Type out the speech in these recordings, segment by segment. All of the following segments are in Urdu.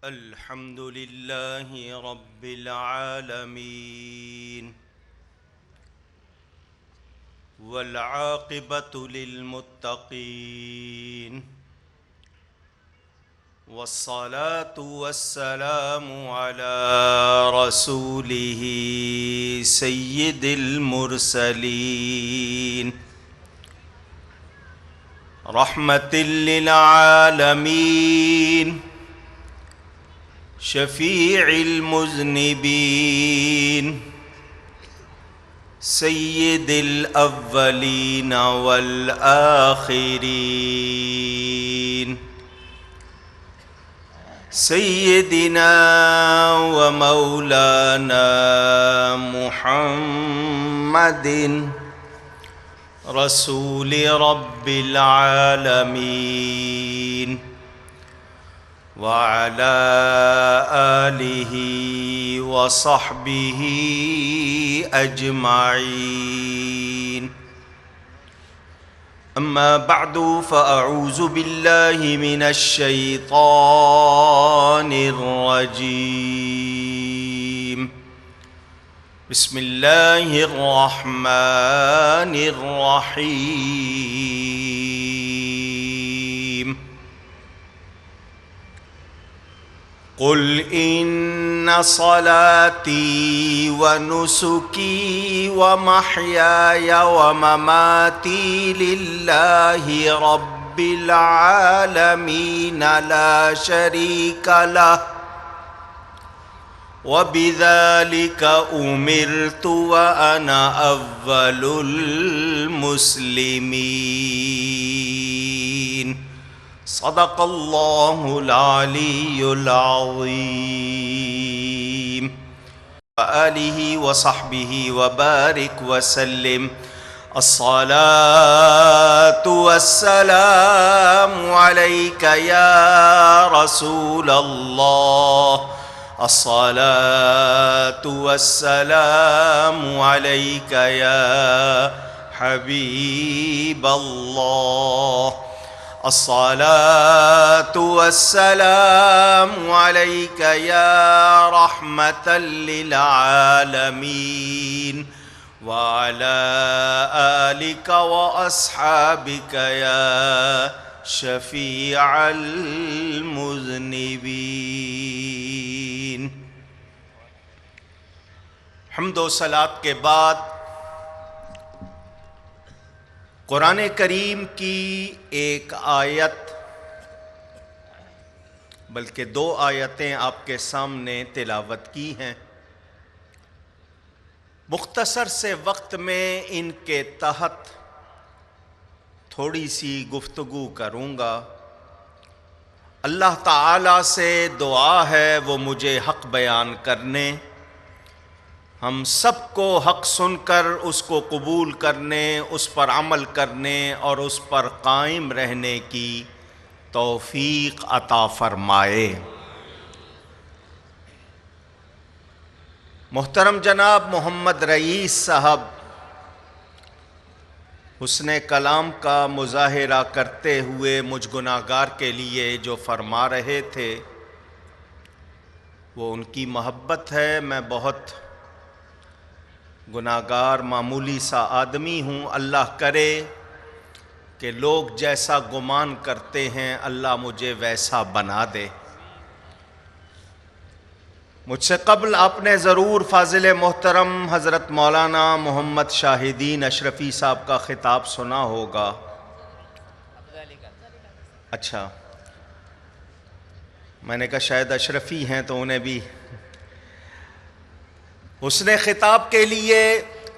الحمد لله رب العالمين والعاقبة للمتقين والصلاة والسلام على رسوله سيد المرسلين رحمة للعالمين شفيع المذنبين سيد الأولين والآخرين سيدنا ومولانا محمد رسول رب العالمين وعلى آله وصحبه أجمعين أما بعد فأعوذ بالله من الشيطان الرجيم بسم الله الرحمن الرحيم قل إن صلاتي ونسكي ومحياي ومماتي لله رب العالمين لا شريك له وبذلك أمرت وأنا أول المسلمين صدق الله العلي العظيم وآله وصحبه وبارك وسلم الصلاة والسلام عليك يا رسول الله الصلاة والسلام عليك يا حبيب الله الصلاة والسلام عليك يا رحمة للعالمين وعلى آلك وأصحابك يا شفيع المذنبين۔ حمد و صلاۃ کے بعد قرآن کریم کی ایک آیت بلکہ دو آیتیں آپ کے سامنے تلاوت کی ہیں۔ مختصر سے وقت میں ان کے تحت تھوڑی سی گفتگو کروں گا۔ اللہ تعالیٰ سے دعا ہے وہ مجھے حق بیان کرنے، ہم سب کو حق سن کر اس کو قبول کرنے، اس پر عمل کرنے اور اس پر قائم رہنے کی توفیق عطا فرمائے۔ محترم جناب محمد رئیس صاحب حسن کلام کا مظاہرہ کرتے ہوئے مجھ گناہگار کے لیے جو فرما رہے تھے وہ ان کی محبت ہے۔ میں بہت گناہگار معمولی سا آدمی ہوں، اللہ کرے کہ لوگ جیسا گمان کرتے ہیں اللہ مجھے ویسا بنا دے۔ مجھ سے قبل آپ نے ضرور فاضل محترم حضرت مولانا محمد شاہدین اشرفی صاحب کا خطاب سنا ہوگا۔ اچھا، میں نے کہا شاید اشرفی ہیں تو انہیں بھی حسن خطاب کے لیے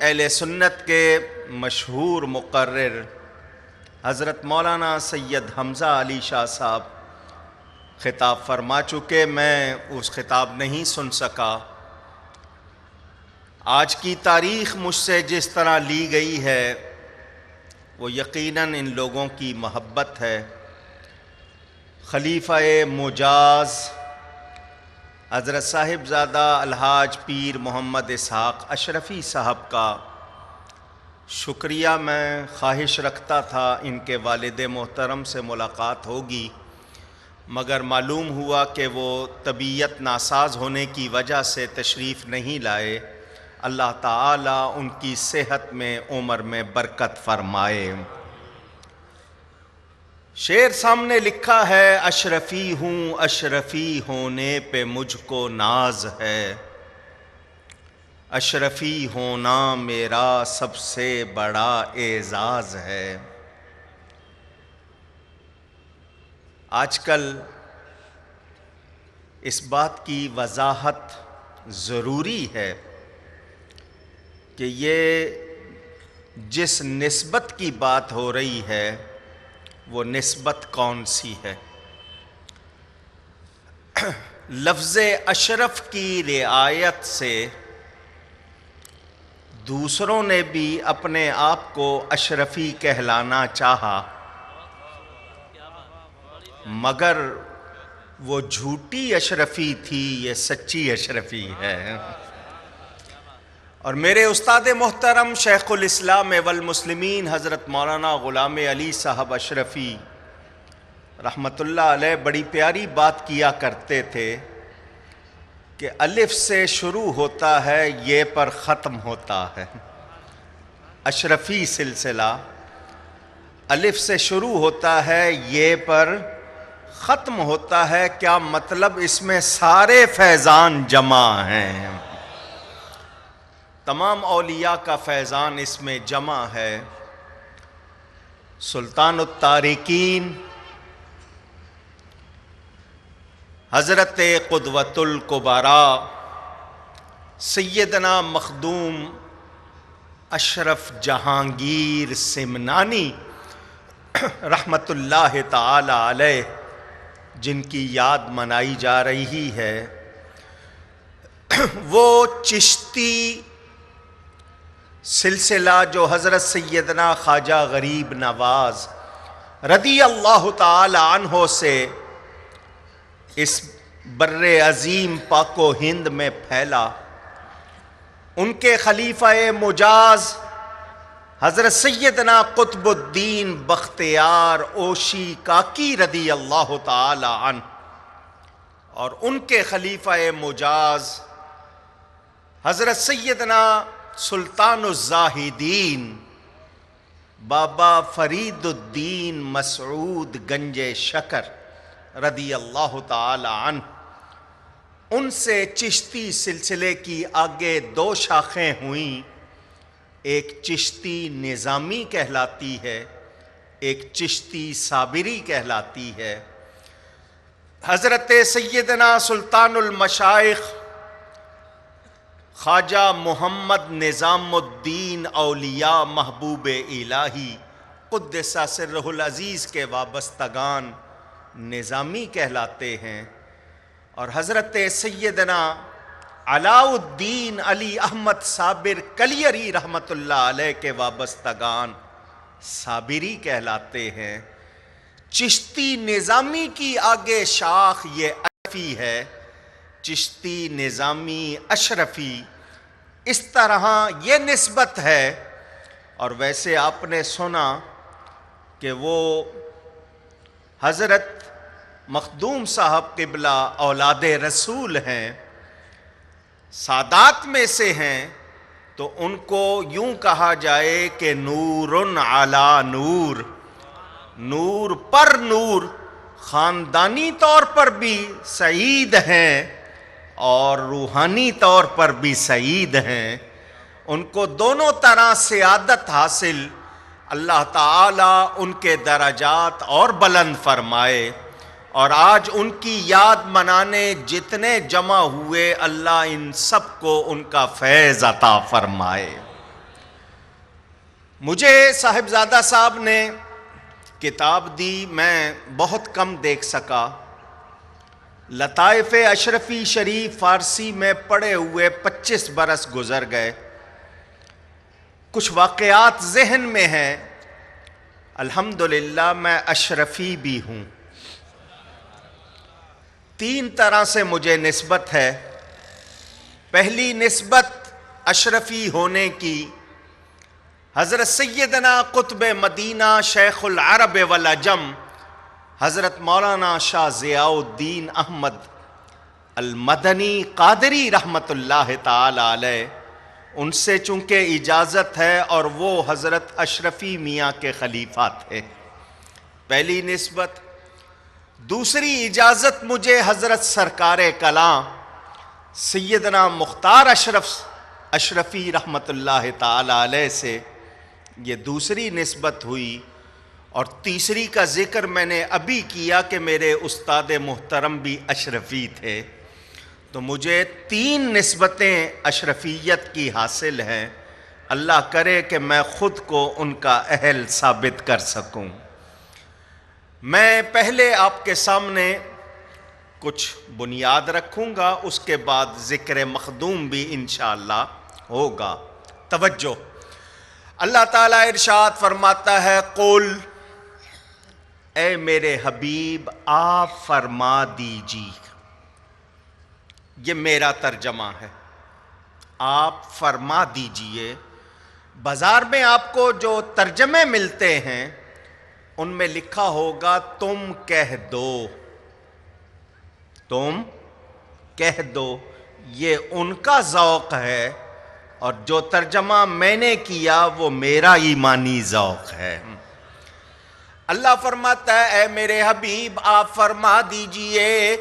اہل سنت کے مشہور مقرر حضرت مولانا سید حمزہ علی شاہ صاحب خطاب فرما چکے، میں اس خطاب نہیں سن سکا۔ آج کی تاریخ مجھ سے جس طرح لی گئی ہے وہ یقیناً ان لوگوں کی محبت ہے۔ خلیفہ مجاز حضرت صاحبزادہ الحاج پیر محمد اسحاق اشرفی صاحب کا شکریہ میں خواہش رکھتا تھا ان کے والد محترم سے ملاقات ہوگی۔ مگر معلوم ہوا کہ وہ طبیعت ناساز ہونے کی وجہ سے تشریف نہیں لائے۔ اللہ تعالیٰ ان کی صحت میں عمر میں برکت فرمائے۔ شعر سامنے لکھا ہے، اشرفی ہوں اشرفی ہونے پہ مجھ کو ناز ہے، اشرفی ہونا میرا سب سے بڑا اعزاز ہے۔ آج کل اس بات کی وضاحت ضروری ہے کہ یہ جس نسبت کی بات ہو رہی ہے وہ نسبت کون سی ہے۔ لفظ اشرف کی رعایت سے دوسروں نے بھی اپنے آپ کو اشرفی کہلانا چاہا، مگر وہ جھوٹی اشرفی تھی، یہ سچی اشرفی ہے۔ اور میرے استاد محترم شیخ الاسلام والمسلمین حضرت مولانا غلام علی صاحب اشرفی رحمۃ اللہ علیہ بڑی پیاری بات کیا کرتے تھے کہ الف سے شروع ہوتا ہے، یہ پر ختم ہوتا ہے۔ اشرفی سلسلہ الف سے شروع ہوتا ہے، یہ پر ختم ہوتا ہے۔ کیا مطلب؟ اس میں سارے فیضان جمع ہیں، تمام اولیاء کا فیضان اس میں جمع ہے۔ سلطان التارکین حضرت قدوۃ الکبریٰ سیدنا مخدوم اشرف جہانگیر سمنانی رحمت اللہ تعالی علیہ، جن کی یاد منائی جا رہی ہے، وہ چشتی سلسلہ جو حضرت سیدنا خواجہ غریب نواز رضی اللہ تعالی عنہ سے اس بر عظیم پاک و ہند میں پھیلا، ان کے خلیفہ مجاز حضرت سیدنا قطب الدین بختیار اوشی کاکی رضی اللہ تعالی عنہ، اور ان کے خلیفہ مجاز حضرت سیدنا سلطان الزاہدین بابا فرید الدین مسعود گنج شکر رضی اللہ تعالی عنہ، ان سے چشتی سلسلے کی آگے دو شاخیں ہوئیں، ایک چشتی نظامی کہلاتی ہے، ایک چشتی صابری کہلاتی ہے۔ حضرت سیدنا سلطان المشائخ خواجہ محمد نظام الدین اولیاء محبوب الہی قدس سرہ العزیز کے وابستگان نظامی کہلاتے ہیں، اور حضرت سیدنا علاء الدین علی احمد صابر کلیری رحمت اللہ علیہ کے وابستگان صابری کہلاتے ہیں۔ چشتی نظامی کی آگے شاخ یہ اشرفی ہے، چشتی نظامی اشرفی، اس طرح یہ نسبت ہے۔ اور ویسے آپ نے سنا کہ وہ حضرت مخدوم صاحب قبلہ اولاد رسول ہیں، سادات میں سے ہیں، تو ان کو یوں کہا جائے کہ نور علی نور، نور پر نور، خاندانی طور پر بھی سعید ہیں اور روحانی طور پر بھی سعید ہیں۔ ان کو دونوں طرح سعادت حاصل، اللہ تعالیٰ ان کے درجات اور بلند فرمائے، اور آج ان کی یاد منانے جتنے جمع ہوئے، اللہ ان سب کو ان کا فیض عطا فرمائے۔ مجھے صاحبزادہ صاحب نے کتاب دی، میں بہت کم دیکھ سکا۔ لطائف اشرفی شریف فارسی میں پڑھے ہوئے 25 برس گزر گئے، کچھ واقعات ذہن میں ہیں۔ الحمدللہ میں اشرفی بھی ہوں۔ 3 طرح سے مجھے نسبت ہے۔ پہلی نسبت اشرفی ہونے کی حضرت سیدنا قطب مدینہ شیخ العرب والعجم حضرت مولانا شاہ ضیاء الدین احمد المدنی قادری رحمۃ اللہ تعالی علیہ، ان سے چونکہ اجازت ہے اور وہ حضرت اشرفی میاں کے خلیفہ تھے، پہلی نسبت۔ دوسری اجازت مجھے حضرت سرکار کلاں سیدنا مختار اشرفی رحمۃ اللہ تعالی علیہ سے یہ دوسری نسبت ہوئی، اور تیسری کا ذکر میں نے ابھی کیا کہ میرے استاد محترم بھی اشرفی تھے، تو مجھے 3 نسبتیں اشرفیت کی حاصل ہیں۔ اللہ کرے کہ میں خود کو ان کا اہل ثابت کر سکوں۔ میں پہلے آپ کے سامنے کچھ بنیاد رکھوں گا، اس کے بعد ذکر مخدوم بھی انشاءاللہ ہوگا۔ توجہ، اللہ تعالیٰ ارشاد فرماتا ہے، قل، اے میرے حبیب آپ فرما دیجیے، یہ میرا ترجمہ ہے، آپ فرما دیجئے۔ بازار میں آپ کو جو ترجمے ملتے ہیں ان میں لکھا ہوگا تم کہہ دو، تم کہہ دو، یہ ان کا ذوق ہے، اور جو ترجمہ میں نے کیا وہ میرا ایمانی ذوق ہے۔ اللہ فرماتا ہے، اے میرے حبیب آپ فرما دیجئے،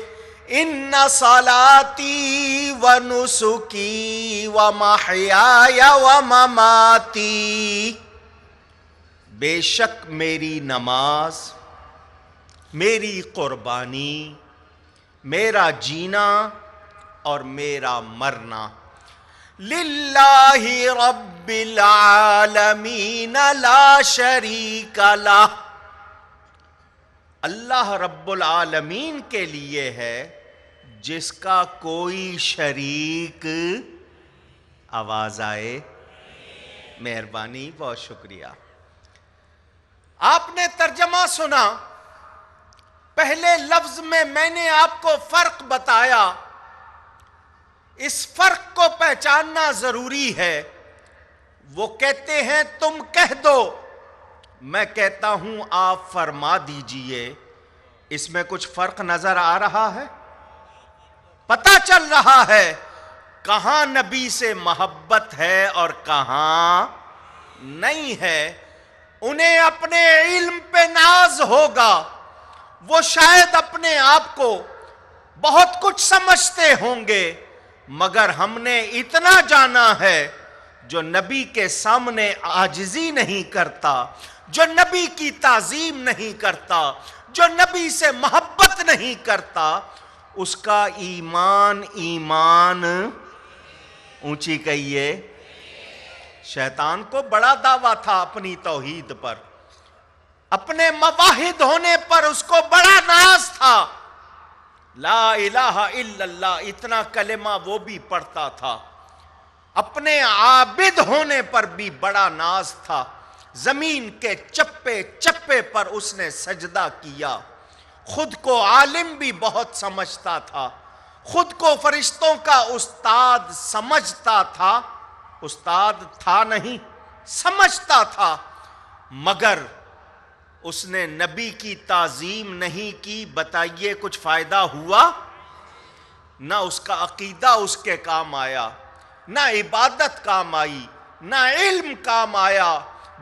ان صلاتی و نسکی و محیای و مماتی، بے شک میری نماز، میری قربانی، میرا جینا اور میرا مرنا، للہ رب العالمین لا شریک لہ، اللہ رب العالمین کے لیے ہے جس کا کوئی شریک، آواز آئے، مہربانی، بہت شکریہ۔ آپ نے ترجمہ سنا، پہلے لفظ میں نے آپ کو فرق بتایا، اس فرق کو پہچاننا ضروری ہے۔ وہ کہتے ہیں تم کہہ دو، میں کہتا ہوں آپ فرما دیجئے، اس میں کچھ فرق نظر آ رہا ہے؟ پتہ چل رہا ہے کہاں نبی سے محبت ہے اور کہاں نہیں ہے۔ انہیں اپنے علم پہ ناز ہوگا، وہ شاید اپنے آپ کو بہت کچھ سمجھتے ہوں گے، مگر ہم نے اتنا جانا ہے، جو نبی کے سامنے عاجزی نہیں کرتا، جو نبی کی تعظیم نہیں کرتا، جو نبی سے محبت نہیں کرتا، اس کا ایمان اونچی کہیے۔ شیطان کو بڑا دعویٰ تھا اپنی توحید پر، اپنے مواحد ہونے پر اس کو بڑا ناز تھا، لا الہ الا اللہ اتنا کلمہ وہ بھی پڑھتا تھا، اپنے عابد ہونے پر بھی بڑا ناز تھا، زمین کے چپے چپے پر اس نے سجدہ کیا، خود کو عالم بھی بہت سمجھتا تھا، خود کو فرشتوں کا استاد سمجھتا تھا، استاد تھا نہیں، سمجھتا تھا، مگر اس نے نبی کی تعظیم نہیں کی۔ بتائیے کچھ فائدہ ہوا؟ نہ اس کا عقیدہ اس کے کام آیا، نہ عبادت کام آئی، نہ علم کام آیا۔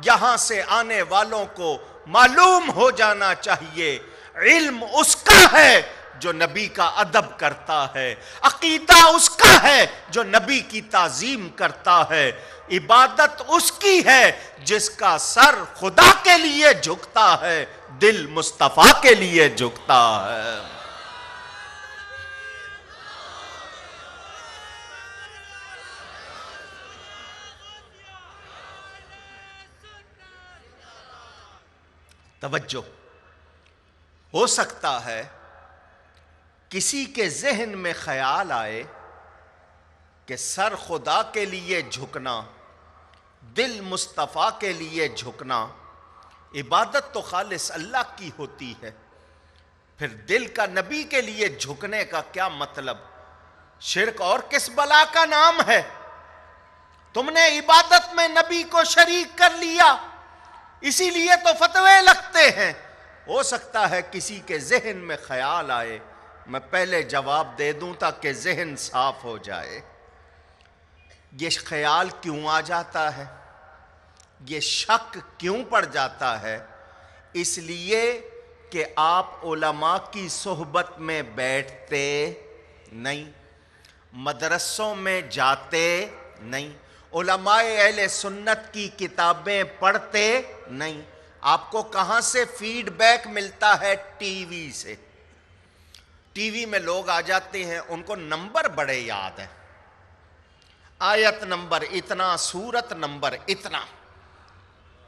یہاں سے آنے والوں کو معلوم ہو جانا چاہیے، علم اس کا ہے جو نبی کا ادب کرتا ہے، عقیدہ اس کا ہے جو نبی کی تعظیم کرتا ہے، عبادت اس کی ہے جس کا سر خدا کے لیے جھکتا ہے، دل مصطفیٰ کے لیے جھکتا ہے۔ توجہ، ہو سکتا ہے کسی کے ذہن میں خیال آئے کہ سر خدا کے لیے جھکنا، دل مصطفیٰ کے لیے جھکنا، عبادت تو خالص اللہ کی ہوتی ہے، پھر دل کا نبی کے لیے جھکنے کا کیا مطلب؟ شرک اور کس بلا کا نام ہے؟ تم نے عبادت میں نبی کو شریک کر لیا، اسی لیے تو فتوے لگتے ہیں، ہو سکتا ہے کسی کے ذہن میں خیال آئے، میں پہلے جواب دے دوں تاکہ ذہن صاف ہو جائے۔ یہ خیال کیوں آ جاتا ہے؟ یہ شک کیوں پڑ جاتا ہے؟ اس لیے کہ آپ علماء کی صحبت میں بیٹھتے نہیں، مدرسوں میں جاتے نہیں، علماء اہل سنت کی کتابیں پڑھتے نہیں۔ آپ کو کہاں سے فیڈ بیک ملتا ہے؟ ٹی وی سے۔ ٹی وی میں لوگ آ جاتے ہیں، ان کو نمبر بڑے یاد ہیں، آیت نمبر اتنا، سورت نمبر اتنا۔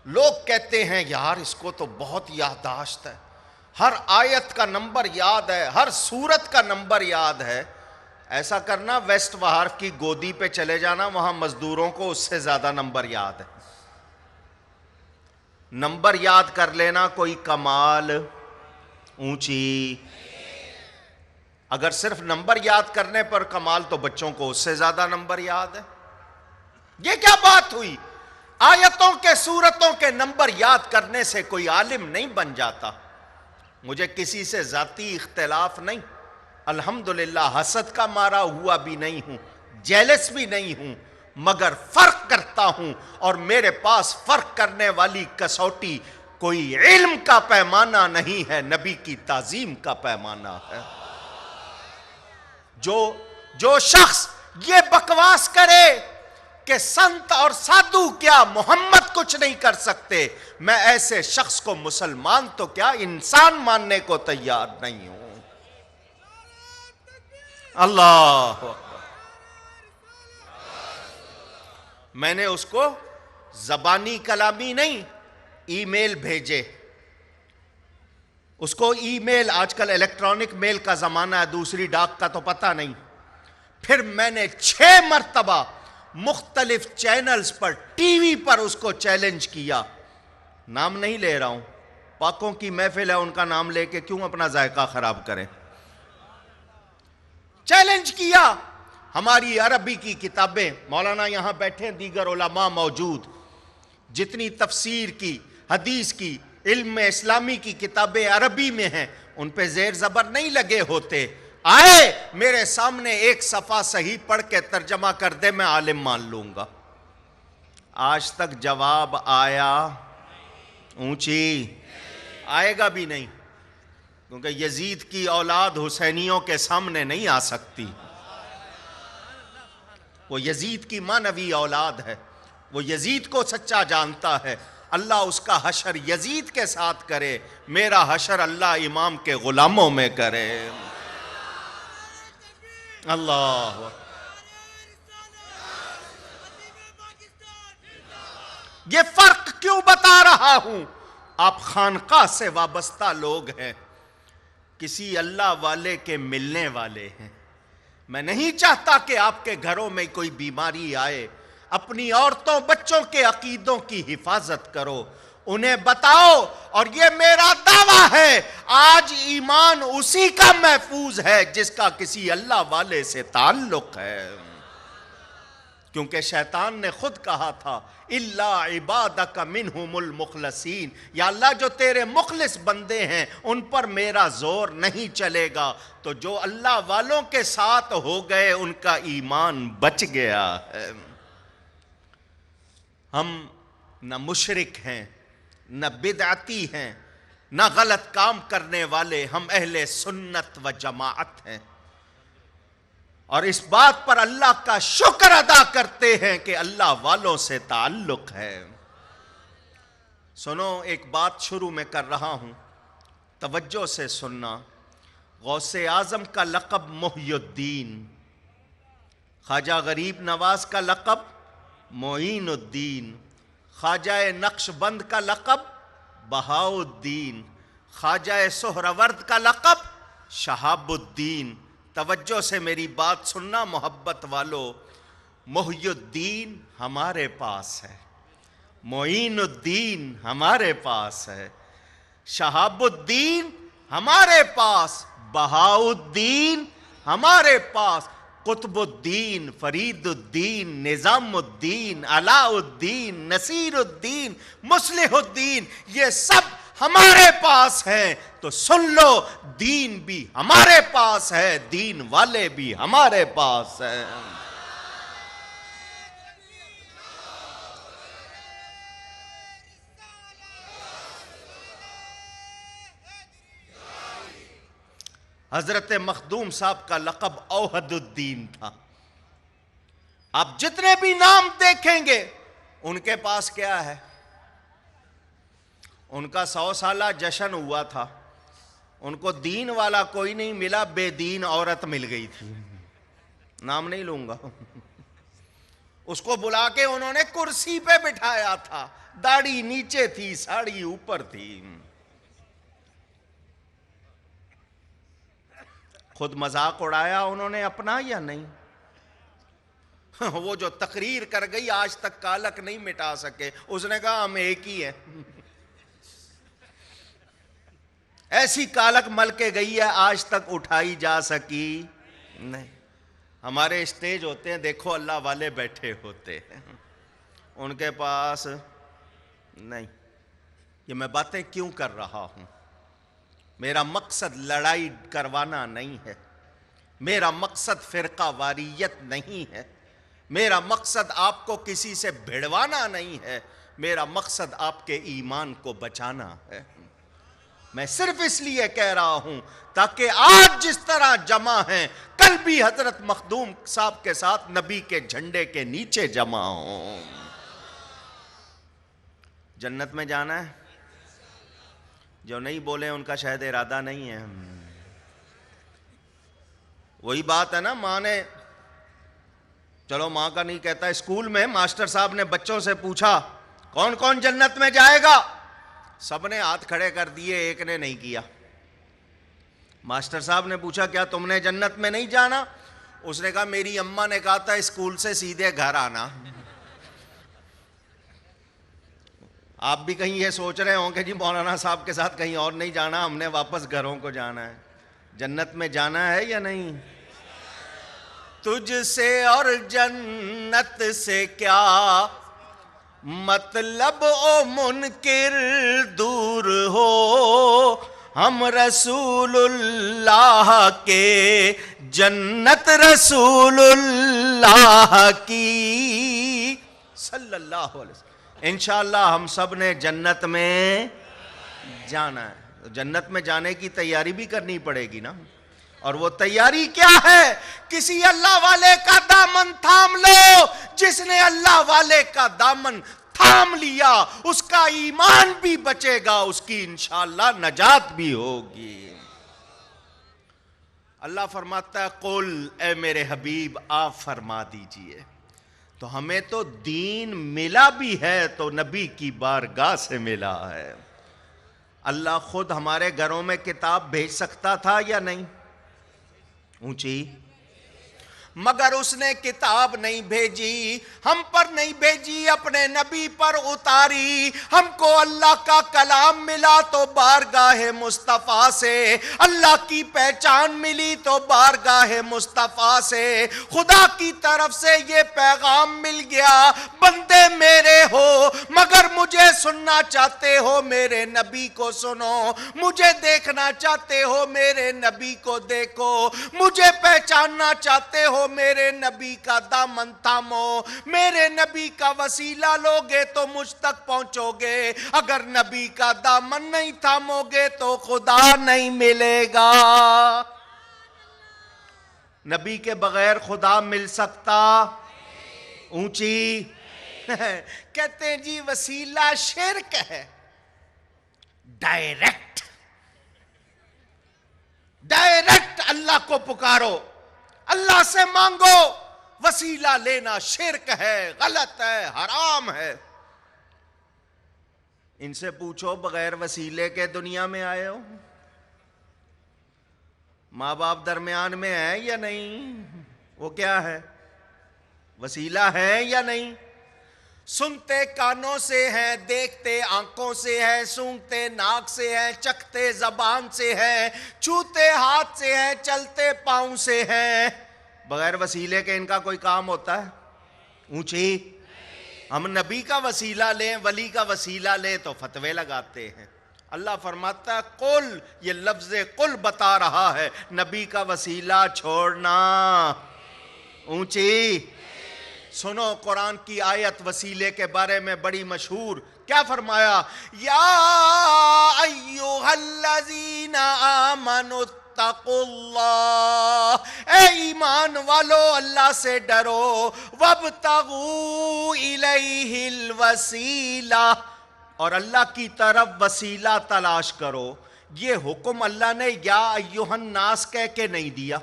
لوگ کہتے ہیں یار اس کو تو بہت یادداشت ہے، ہر آیت کا نمبر یاد ہے، ہر سورت کا نمبر یاد ہے۔ ایسا کرنا، ویسٹ وہار کی گودی پہ چلے جانا، وہاں مزدوروں کو اس سے زیادہ نمبر یاد ہے۔ نمبر یاد کر لینا کوئی کمال اونچی، اگر صرف نمبر یاد کرنے پر کمال تو بچوں کو اس سے زیادہ نمبر یاد ہے۔ یہ کیا بات ہوئی؟ آیتوں کے سورتوں کے نمبر یاد کرنے سے کوئی عالم نہیں بن جاتا۔ مجھے کسی سے ذاتی اختلاف نہیں، الحمدللہ حسد کا مارا ہوا بھی نہیں ہوں، جیلس بھی نہیں ہوں، مگر فرق کرتا ہوں، اور میرے پاس فرق کرنے والی کسوٹی کوئی علم کا پیمانہ نہیں ہے، نبی کی تعظیم کا پیمانہ ہے۔ جو شخص یہ بکواس کرے کہ سنت اور سادھو کیا محمد کچھ نہیں کر سکتے، میں ایسے شخص کو مسلمان تو کیا انسان ماننے کو تیار نہیں ہوں۔ اللہ اکبر۔ میں نے اس کو زبانی کلامی نہیں، ای میل بھیجے، اس کو ای میل، آج کل الیکٹرانک میل کا زمانہ ہے، دوسری ڈاک کا تو پتہ نہیں۔ پھر میں نے 6 مرتبہ مختلف چینلز پر، ٹی وی پر اس کو چیلنج کیا، نام نہیں لے رہا ہوں، پاکوں کی محفل ہے، ان کا نام لے کے کیوں اپنا ذائقہ خراب کریں۔ چیلنج کیا، ہماری عربی کی کتابیں، مولانا یہاں بیٹھے، دیگر علماء موجود، جتنی تفسیر کی، حدیث کی، علم اسلامی کی کتابیں عربی میں ہیں، ان پہ زیر زبر نہیں لگے ہوتے۔ آئے میرے سامنے ایک صفحہ صحیح پڑھ کے ترجمہ کر دے، میں عالم مان لوں گا۔ آج تک جواب آیا اونچی؟ آئے گا بھی نہیں، کیونکہ یزید کی اولاد حسینیوں کے سامنے نہیں آ سکتی۔ وہ یزید کی مانوی اولاد ہے، وہ یزید کو سچا جانتا ہے۔ اللہ اس کا حشر یزید کے ساتھ کرے، میرا حشر اللہ امام کے غلاموں میں کرے۔ اللہ یہ فرق کیوں بتا رہا ہوں؟ آپ خانقاہ سے وابستہ لوگ ہیں، کسی اللہ والے کے ملنے والے ہیں۔ میں نہیں چاہتا کہ آپ کے گھروں میں کوئی بیماری آئے، اپنی عورتوں بچوں کے عقیدوں کی حفاظت کرو، انہیں بتاؤ، اور یہ میرا دعویٰ ہے آج ایمان اسی کا محفوظ ہے جس کا کسی اللہ والے سے تعلق ہے، کیونکہ شیطان نے خود کہا تھا اِلَّا عِبَادَكَ مِنْهُمُ الْمُخْلَصِينَ، یا اللہ جو تیرے مخلص بندے ہیں ان پر میرا زور نہیں چلے گا۔ تو جو اللہ والوں کے ساتھ ہو گئے ان کا ایمان بچ گیا ہے۔ ہم نہ مشرک ہیں، نہ بدعتی ہیں، نہ غلط کام کرنے والے، ہم اہل سنت و جماعت ہیں، اور اس بات پر اللہ کا شکر ادا کرتے ہیں کہ اللہ والوں سے تعلق ہے۔ سنو، ایک بات شروع میں کر رہا ہوں، توجہ سے سننا۔ غوث اعظم کا لقب محی الدین، خواجہ غریب نواز کا لقب معین الدین، خواجہ نقش بند کا لقب بہاء الدین، خواجہ سہرورد کا لقب شہاب الدین۔ توجہ سے میری بات سننا محبت والو، محی الدین ہمارے پاس ہے، معین الدین ہمارے پاس ہے، شہاب الدین ہمارے پاس، بہاء الدین ہمارے پاس، قطب الدین، فرید الدین، نظام الدین، علاء الدین، نصیر الدین، مصلح الدین، یہ سب ہمارے پاس ہیں تو سن لو، دین بھی ہمارے پاس ہے، دین والے بھی ہمارے پاس ہیں۔ حضرت مخدوم صاحب کا لقب اوحد الدین تھا۔ آپ جتنے بھی نام دیکھیں گے ان کے پاس کیا ہے؟ ان کا 100 سالہ جشن ہوا تھا، ان کو دین والا کوئی نہیں ملا، بے دین عورت مل گئی تھی، نام نہیں لوں گا۔ اس کو بلا کے انہوں نے کرسی پہ بٹھایا تھا، داڑھی نیچے تھی، ساڑی اوپر تھی۔ خود مذاق اڑایا انہوں نے اپنا یا نہیں؟ وہ جو تقریر کر گئی آج تک کالک نہیں مٹا سکے، اس نے کہا ہم ایک ہی ہیں۔ ایسی کالک مل کے گئی ہے، آج تک اٹھائی جا سکی نہیں۔ ہمارے اسٹیج ہوتے ہیں، دیکھو اللہ والے بیٹھے ہوتے ہیں، ان کے پاس نہیں۔ یہ میں باتیں کیوں کر رہا ہوں؟ میرا مقصد لڑائی کروانا نہیں ہے، میرا مقصد فرقہ واریت نہیں ہے، میرا مقصد آپ کو کسی سے بھڑوانا نہیں ہے، میرا مقصد آپ کے ایمان کو بچانا ہے۔ میں صرف اس لیے کہہ رہا ہوں تاکہ آج جس طرح جمع ہیں کل بھی حضرت مخدوم صاحب کے ساتھ نبی کے جھنڈے کے نیچے جمع ہوں۔ جنت میں جانا ہے؟ جو نہیں بولے ان کا شاید ارادہ نہیں ہے۔ وہی بات ہے نا، ماں نے، چلو ماں کا نہیں کہتا، اسکول میں ماسٹر صاحب نے بچوں سے پوچھا کون کون جنت میں جائے گا؟ سب نے ہاتھ کھڑے کر دیے، ایک نے نہیں کیا۔ ماسٹر صاحب نے پوچھا کیا تم نے جنت میں نہیں جانا؟ اس نے کہا میری اماں نے کہا تھا اسکول سے سیدھے گھر آنا۔ آپ بھی کہیں یہ سوچ رہے ہوں کہ جی مولانا صاحب کے ساتھ کہیں اور نہیں جانا، ہم نے واپس گھروں کو جانا ہے۔ جنت میں جانا ہے یا نہیں؟ تجھ سے اور جنت سے کیا مطلب او منکر دور ہو، ہم رسول اللہ کے جنت رسول اللہ کی صلی اللہ علیہ وسلم۔ انشاءاللہ ہم سب نے جنت میں جانا ہے، جنت میں جانے کی تیاری بھی کرنی پڑے گی نا۔ اور وہ تیاری کیا ہے؟ کسی اللہ والے کا دامن تھام لو۔ جس نے اللہ والے کا دامن تھام لیا اس کا ایمان بھی بچے گا، اس کی انشاءاللہ نجات بھی ہوگی۔ اللہ فرماتا ہے قل، اے میرے حبیب آپ فرما دیجئے۔ تو ہمیں تو دین ملا بھی ہے تو نبی کی بارگاہ سے ملا ہے۔ اللہ خود ہمارے گھروں میں کتاب بھیج سکتا تھا یا نہیں؟ اونچی، مگر اس نے کتاب نہیں بھیجی، ہم پر نہیں بھیجی، اپنے نبی پر اتاری۔ ہم کو اللہ کا کلام ملا تو بارگاہ مصطفیٰ سے، اللہ کی پہچان ملی تو بارگاہ مصطفیٰ سے، خدا کی طرف سے یہ پیغام مل گیا بندے میرے ہو مگر مجھے سننا چاہتے ہو میرے نبی کو سنو، مجھے دیکھنا چاہتے ہو میرے نبی کو دیکھو، مجھے پہچاننا چاہتے ہو میرے نبی کا دامن تھامو، میرے نبی کا وسیلہ لوگے تو مجھ تک پہنچو گے، اگر نبی کا دامن نہیں تھامو گے تو خدا نہیں ملے گا۔ نبی کے بغیر خدا مل سکتا؟ اونچی کہتے ہیں جی وسیلہ شرک ہے۔ ڈائریکٹ اللہ کو پکارو، اللہ سے مانگو، وسیلہ لینا شرک ہے، غلط ہے، حرام ہے۔ ان سے پوچھو بغیر وسیلے کے دنیا میں آئے ہو؟ ماں باپ درمیان میں ہے یا نہیں؟ وہ کیا ہے؟ وسیلہ ہے یا نہیں؟ سنتے کانوں سے ہے، دیکھتے آنکھوں سے ہے، سونگتے ناک سے ہے، چکھتے زبان سے ہے، چھوتے ہاتھ سے ہے، چلتے پاؤں سے ہے۔ بغیر وسیلے کے ان کا کوئی کام ہوتا ہے؟ اونچی، ہم نبی کا وسیلہ لیں، ولی کا وسیلہ لیں تو فتوے لگاتے ہیں، اللہ فرماتا ہے قل، یہ لفظ قل بتا رہا ہے نبی کا وسیلہ چھوڑنا اونچی۔ سنو قرآن کی آیت وسیلے کے بارے میں بڑی مشہور، کیا فرمایا؟ یا ایھا الذین آمنوا اتقوا اللہ، اے ایمان والو اللہ سے ڈرو، وابتغوا الیہ الوسیلہ، اور اللہ کی طرف وسیلہ تلاش کرو۔ یہ حکم اللہ نے یا ایھا الناس کہہ کے نہیں دیا،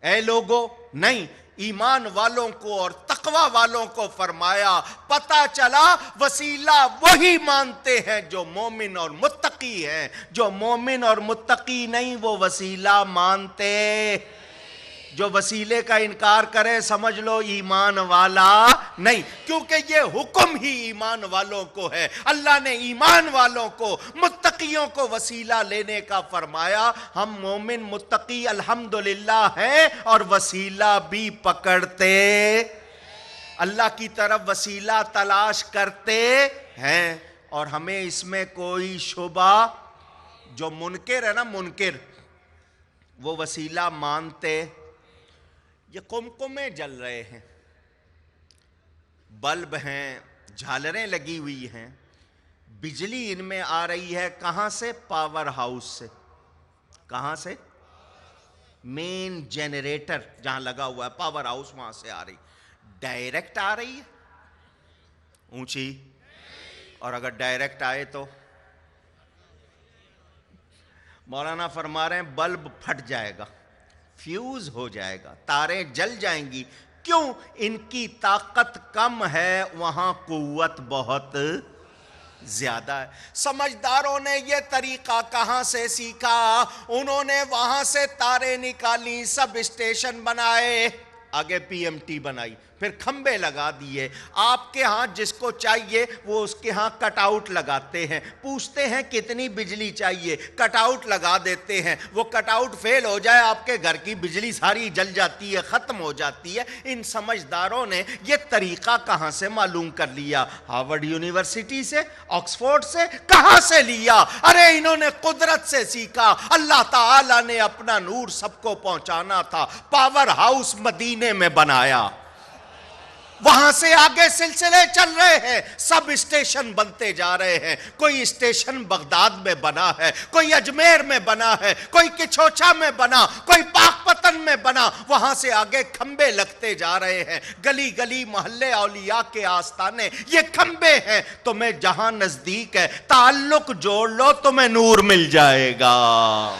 اے لوگو، نہیں، ایمان والوں کو اور تقوی والوں کو فرمایا۔ پتہ چلا وسیلہ وہی مانتے ہیں جو مومن اور متقی ہیں، جو مومن اور متقی نہیں وہ وسیلہ مانتے۔ جو وسیلے کا انکار کرے سمجھ لو ایمان والا نہیں، کیونکہ یہ حکم ہی ایمان والوں کو ہے۔ اللہ نے ایمان والوں کو، متقیوں کو وسیلہ لینے کا فرمایا۔ ہم مومن متقی الحمدللہ ہیں اور وسیلہ بھی پکڑتے، اللہ کی طرف وسیلہ تلاش کرتے ہیں، اور ہمیں اس میں کوئی شبہ، جو منکر ہے نا، منکر، وہ وسیلہ مانتے۔ یہ قمقمے جل رہے ہیں، بلب ہیں، جھالریں لگی ہوئی ہیں، بجلی ان میں آ رہی ہے کہاں سے؟ پاور ہاؤس سے۔ کہاں سے؟ مین جنریٹر جہاں لگا ہوا ہے پاور ہاؤس، وہاں سے آ رہی، ڈائریکٹ آ رہی ہے اونچی، اور اگر ڈائریکٹ آئے تو مولانا فرما رہے ہیں بلب پھٹ جائے گا، فیوز ہو جائے گا، تاریں جل جائیں گی۔ کیوں؟ ان کی طاقت کم ہے، وہاں قوت بہت زیادہ ہے۔ سمجھداروں نے یہ طریقہ کہاں سے سیکھا؟ انہوں نے وہاں سے تاریں نکالی، سب اسٹیشن بنائے، آگے پی ایم ٹی بنائی، پھر کھمبے لگا دیے۔ آپ کے ہاں جس کو چاہیے وہ اس کے ہاں کٹ آؤٹ لگاتے ہیں، پوچھتے ہیں کتنی بجلی چاہیے، کٹ آؤٹ لگا دیتے ہیں، وہ کٹ آؤٹ فیل ہو جائے، آپ کے گھر کی بجلی ساری جل جاتی ہے، ختم ہو جاتی ہے۔ ان سمجھداروں نے یہ طریقہ کہاں سے معلوم کر لیا؟ ہارورڈ یونیورسٹی سے، آکسفورڈ سے، کہاں سے لیا؟ ارے انہوں نے قدرت سے سیکھا۔ اللہ تعالیٰ نے اپنا نور سب کو پہنچانا تھا، پاور ہاؤس مدینے میں بنایا، وہاں سے آگے سلسلے چل رہے ہیں، سب اسٹیشن بنتے جا رہے ہیں۔ کوئی اسٹیشن بغداد میں بنا ہے، کوئی اجمیر میں بنا ہے، کوئی کچھوچا میں بنا، کوئی پاک پتن میں بنا، وہاں سے آگے کھمبے لگتے جا رہے ہیں، گلی گلی محلے اولیاء کے آستانے، یہ کھمبے ہیں۔ تمہیں جہاں نزدیک ہے تعلق جوڑ لو، تمہیں نور مل جائے گا۔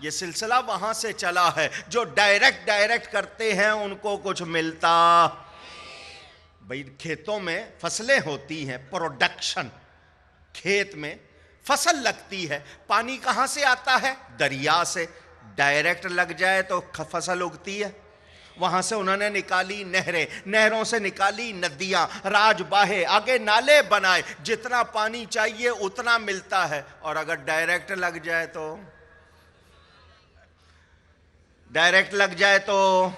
یہ سلسلہ وہاں سے چلا ہے۔ جو ڈائریکٹ کرتے ہیں ان کو کچھ ملتا۔ بھئی کھیتوں میں فصلیں ہوتی ہیں، پروڈکشن، کھیت میں فصل لگتی ہے، پانی کہاں سے آتا ہے؟ دریا سے۔ ڈائریکٹ لگ جائے تو فصل اگتی ہے، وہاں سے انہوں نے نکالی نہریں، نہروں سے نکالی ندیاں، راج باہے، آگے نالے بنائے، جتنا پانی چاہیے اتنا ملتا ہے۔ اور اگر ڈائریکٹ لگ جائے تو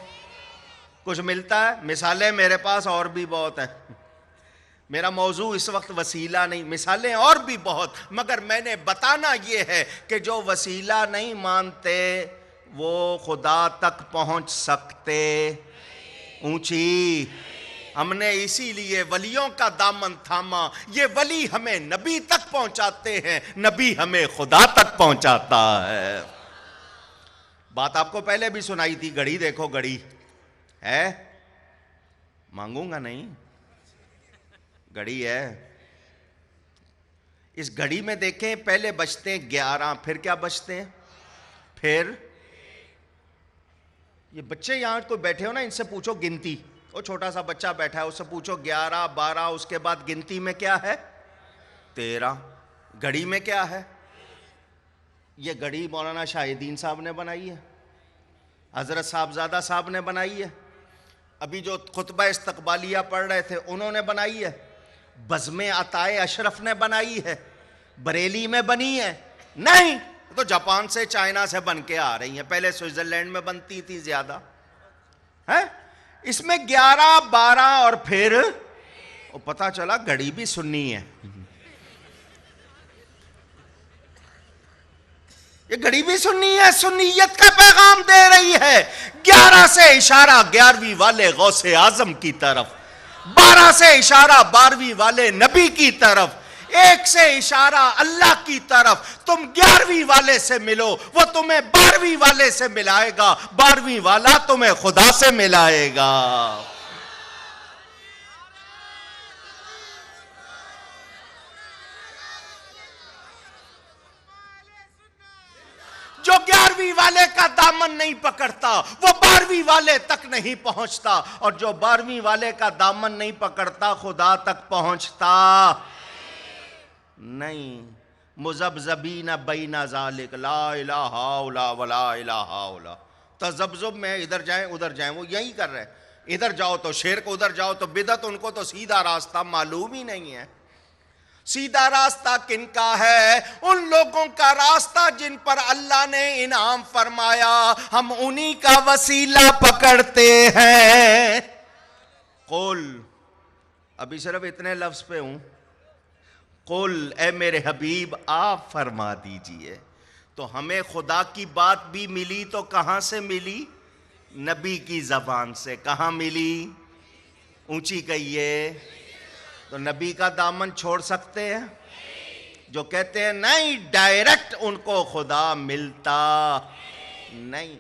کچھ ملتا ہے؟ مثالیں میرے پاس اور بھی بہت ہیں، میرا موضوع اس وقت وسیلہ نہیں، مثالیں اور بھی بہت، مگر میں نے بتانا یہ ہے کہ جو وسیلہ نہیں مانتے وہ خدا تک پہنچ سکتے اونچی۔ ہم نے اسی لیے ولیوں کا دامن تھاما، یہ ولی ہمیں نبی تک پہنچاتے ہیں، نبی ہمیں خدا تک پہنچاتا ہے۔ بات آپ کو پہلے بھی سنائی تھی، گھڑی دیکھو، گھڑی ہے، مانگوں گا نہیں، گھڑی ہے، اس گھڑی میں دیکھیں پہلے بجتے ہیں 11، پھر کیا بجتے ہیں؟ پھر یہ بچے یہاں کوئی بیٹھے ہو نا، ان سے پوچھو گنتی، وہ چھوٹا سا بچہ بیٹھا ہے اس سے پوچھو 11 12، اس کے بعد گنتی میں کیا ہے؟ 13۔ گھڑی میں کیا ہے؟ یہ گھڑی مولانا شاہ الدین صاحب نے بنائی ہے، حضرت صاحبزادہ صاحب نے بنائی ہے، ابھی جو خطبہ استقبالیہ پڑھ رہے تھے انہوں نے بنائی ہے، بزم عطائے اشرف نے بنائی ہے، بریلی میں بنی ہے؟ نہیں، تو جاپان سے، چائنا سے بن کے آ رہی ہیں، پہلے سوئٹزرلینڈ میں بنتی تھی زیادہ ہے۔ اس میں 11 12 اور پھر پتہ چلا گھڑی بھی سنی ہے، یہ گھڑی بھی سنی ہے، سنیت کا پیغام دے رہی ہے۔ 11 سے اشارہ 11ویں والے غوث اعظم کی طرف، 12 سے اشارہ 12ویں والے نبی کی طرف، 1 سے اشارہ اللہ کی طرف۔ تم 11ویں والے سے ملو، وہ تمہیں 12ویں والے سے ملائے گا، 12ویں والا تمہیں خدا سے ملائے گا۔ جو 11ویں والے کا دامن نہیں پکڑتا وہ 12ویں والے تک نہیں پہنچتا، اور جو 12ویں والے کا دامن نہیں پکڑتا خدا تک پہنچتا نہیں۔ مذبذبین بین ذالک لا الہ الا ولا الہ الا۔ تذبذب میں ادھر جائیں ادھر جائیں، وہ یہی کر رہے ہیں، ادھر جاؤ تو شرک، ادھر جاؤ تو بدعت، ان کو تو سیدھا راستہ معلوم ہی نہیں ہے۔ سیدھا راستہ کن کا ہے؟ ان لوگوں کا راستہ جن پر اللہ نے انعام فرمایا، ہم انہی کا وسیلہ پکڑتے ہیں۔ قل، ابھی صرف اتنے لفظ پہ ہوں، قل، اے میرے حبیب آپ فرما دیجئے۔ تو ہمیں خدا کی بات بھی ملی تو کہاں سے ملی؟ نبی کی زبان سے۔ کہاں ملی؟ اونچی کہیے۔ تو نبی کا دامن چھوڑ سکتے ہیں؟ جو کہتے ہیں نہیں ڈائریکٹ ان کو خدا ملتا نہیں،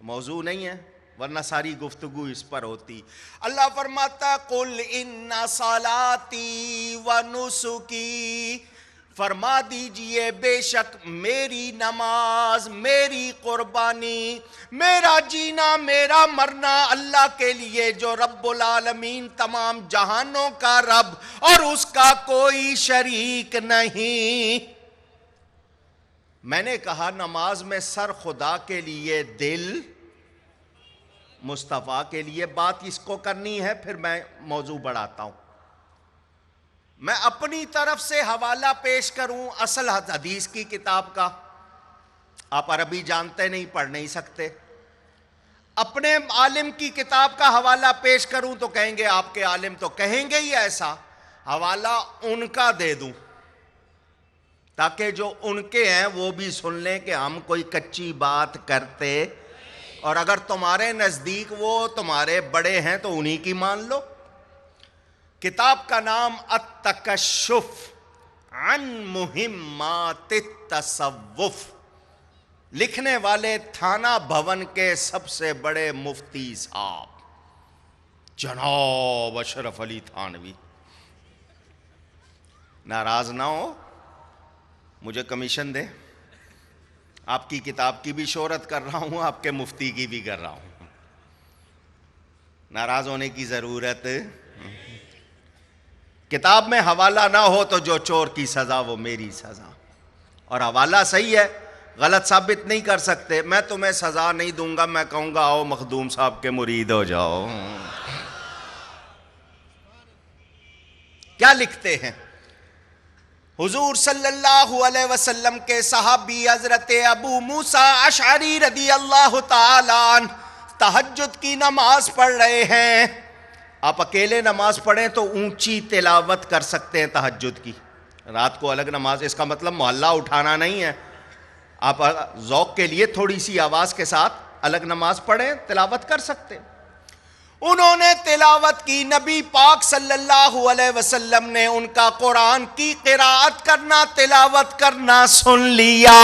موضوع نہیں ہے، ورنہ ساری گفتگو اس پر ہوتی۔ اللہ فرماتا قل ان صلاتی و نسکی، فرما دیجئے بے شک میری نماز، میری قربانی، میرا جینا، میرا مرنا اللہ کے لیے جو رب العالمین، تمام جہانوں کا رب، اور اس کا کوئی شریک نہیں۔ میں نے کہا نماز میں سر خدا کے لیے، دل مصطفیٰ کے لیے، بات اس کو کرنی ہے، پھر میں موضوع بڑھاتا ہوں۔ میں اپنی طرف سے حوالہ پیش کروں اصل حدیث کی کتاب کا، آپ عربی جانتے نہیں، پڑھ نہیں سکتے، اپنے عالم کی کتاب کا حوالہ پیش کروں تو کہیں گے آپ کے عالم تو کہیں گے ہی ایسا، حوالہ ان کا دے دوں تاکہ جو ان کے ہیں وہ بھی سن لیں کہ ہم کوئی کچی بات کرتے، اور اگر تمہارے نزدیک وہ تمہارے بڑے ہیں تو انہی کی مان لو۔ کتاب کا نام التکشف عن مہمات التصوف، لکھنے والے تھانہ بھون کے سب سے بڑے مفتی صاحب جناب اشرف علی تھانوی۔ ناراض نہ ہو، مجھے کمیشن دے، آپ کی کتاب کی بھی شہرت کر رہا ہوں، آپ کے مفتی کی بھی کر رہا ہوں، ناراض ہونے کی ضرورت۔ کتاب میں حوالہ نہ ہو تو جو چور کی سزا وہ میری سزا، اور حوالہ صحیح ہے، غلط ثابت نہیں کر سکتے۔ میں تمہیں سزا نہیں دوں گا، میں کہوں گا آؤ مخدوم صاحب کے مرید ہو جاؤ۔ کیا لکھتے ہیں؟ حضور صلی اللہ علیہ وسلم کے صحابی حضرت ابو موسیٰ اشعری رضی اللہ تعالیٰ عنہ تہجد کی نماز پڑھ رہے ہیں۔ آپ اکیلے نماز پڑھیں تو اونچی تلاوت کر سکتے ہیں تہجد کی، رات کو الگ نماز، اس کا مطلب محلہ اٹھانا نہیں ہے، آپ ذوق کے لیے تھوڑی سی آواز کے ساتھ الگ نماز پڑھیں، تلاوت کر سکتے ہیں۔ انہوں نے تلاوت کی، نبی پاک صلی اللہ علیہ وسلم نے ان کا قرآن کی قراءت کرنا، تلاوت کرنا سن لیا۔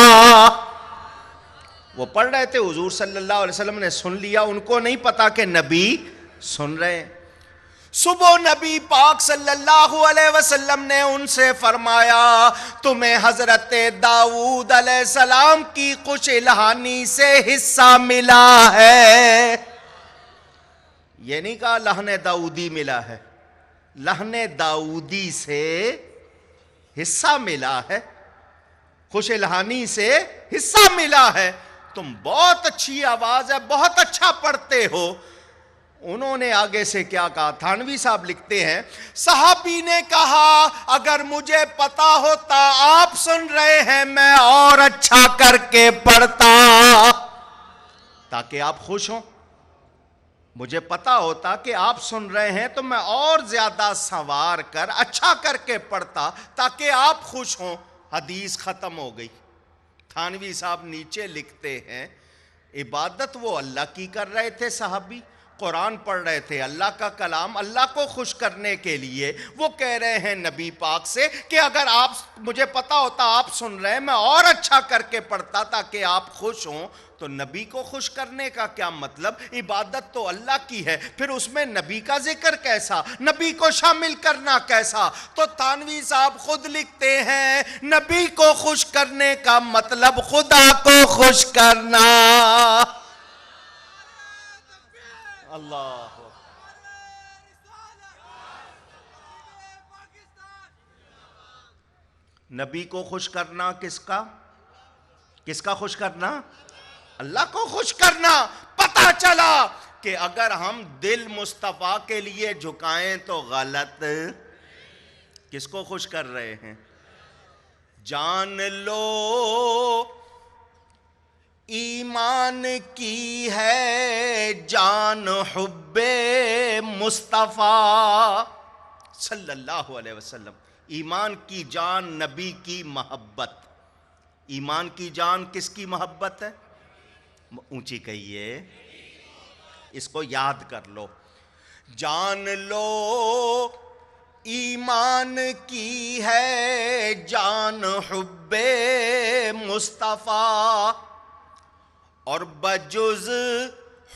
وہ پڑھ رہے تھے، حضور صلی اللہ علیہ وسلم نے سن لیا، ان کو نہیں پتا کہ نبی سن رہے ہیں۔ صبح نبی پاک صلی اللہ علیہ وسلم نے ان سے فرمایا تمہیں حضرت داؤد علیہ السلام کی کچھ الہانی سے حصہ ملا ہے۔ یہ نہیں کہا لحن داؤدی ملا ہے، لحن داؤدی سے حصہ ملا ہے، خوش الہانی سے حصہ ملا ہے۔ تم بہت اچھی آواز ہے، بہت اچھا پڑھتے ہو۔ انہوں نے آگے سے کیا کہا؟ تھانوی صاحب لکھتے ہیں صحابی نے کہا اگر مجھے پتا ہوتا آپ سن رہے ہیں میں اور اچھا کر کے پڑھتا تاکہ آپ خوش ہوں۔ مجھے پتا ہوتا کہ آپ سن رہے ہیں تو میں اور زیادہ سنوار کر اچھا کر کے پڑھتا تاکہ آپ خوش ہوں۔ حدیث ختم ہو گئی۔ تھانوی صاحب نیچے لکھتے ہیں عبادت وہ اللہ کی کر رہے تھے صحابی، قرآن پڑھ رہے تھے، اللہ کا کلام، اللہ کو خوش کرنے کے لیے وہ کہہ رہے ہیں نبی پاک سے کہ اگر آپ، مجھے پتا ہوتا آپ سن رہے ہیں، میں اور اچھا کر کے پڑھتا تاکہ آپ خوش ہوں۔ تو نبی کو خوش کرنے کا کیا مطلب؟ عبادت تو اللہ کی ہے، پھر اس میں نبی کا ذکر کیسا، نبی کو شامل کرنا کیسا؟ تو تھانوی صاحب خود لکھتے ہیں نبی کو خوش کرنے کا مطلب خدا کو خوش کرنا۔ اللہ، نبی کو خوش کرنا کس کا خوش کرنا؟ اللہ کو خوش کرنا۔ پتہ چلا کہ اگر ہم دل مصطفیٰ کے لیے جھکائیں تو غلط، کس کو خوش کر رہے ہیں؟ جان لو ایمان کی ہے جان حب مصطفیٰ صلی اللہ علیہ وسلم۔ ایمان کی جان نبی کی محبت۔ ایمان کی جان کس کی محبت ہے؟ اونچی کہیے، اس کو یاد کر لو۔ جان لو ایمان کی ہے جان حب مصطفیٰ، اور بجز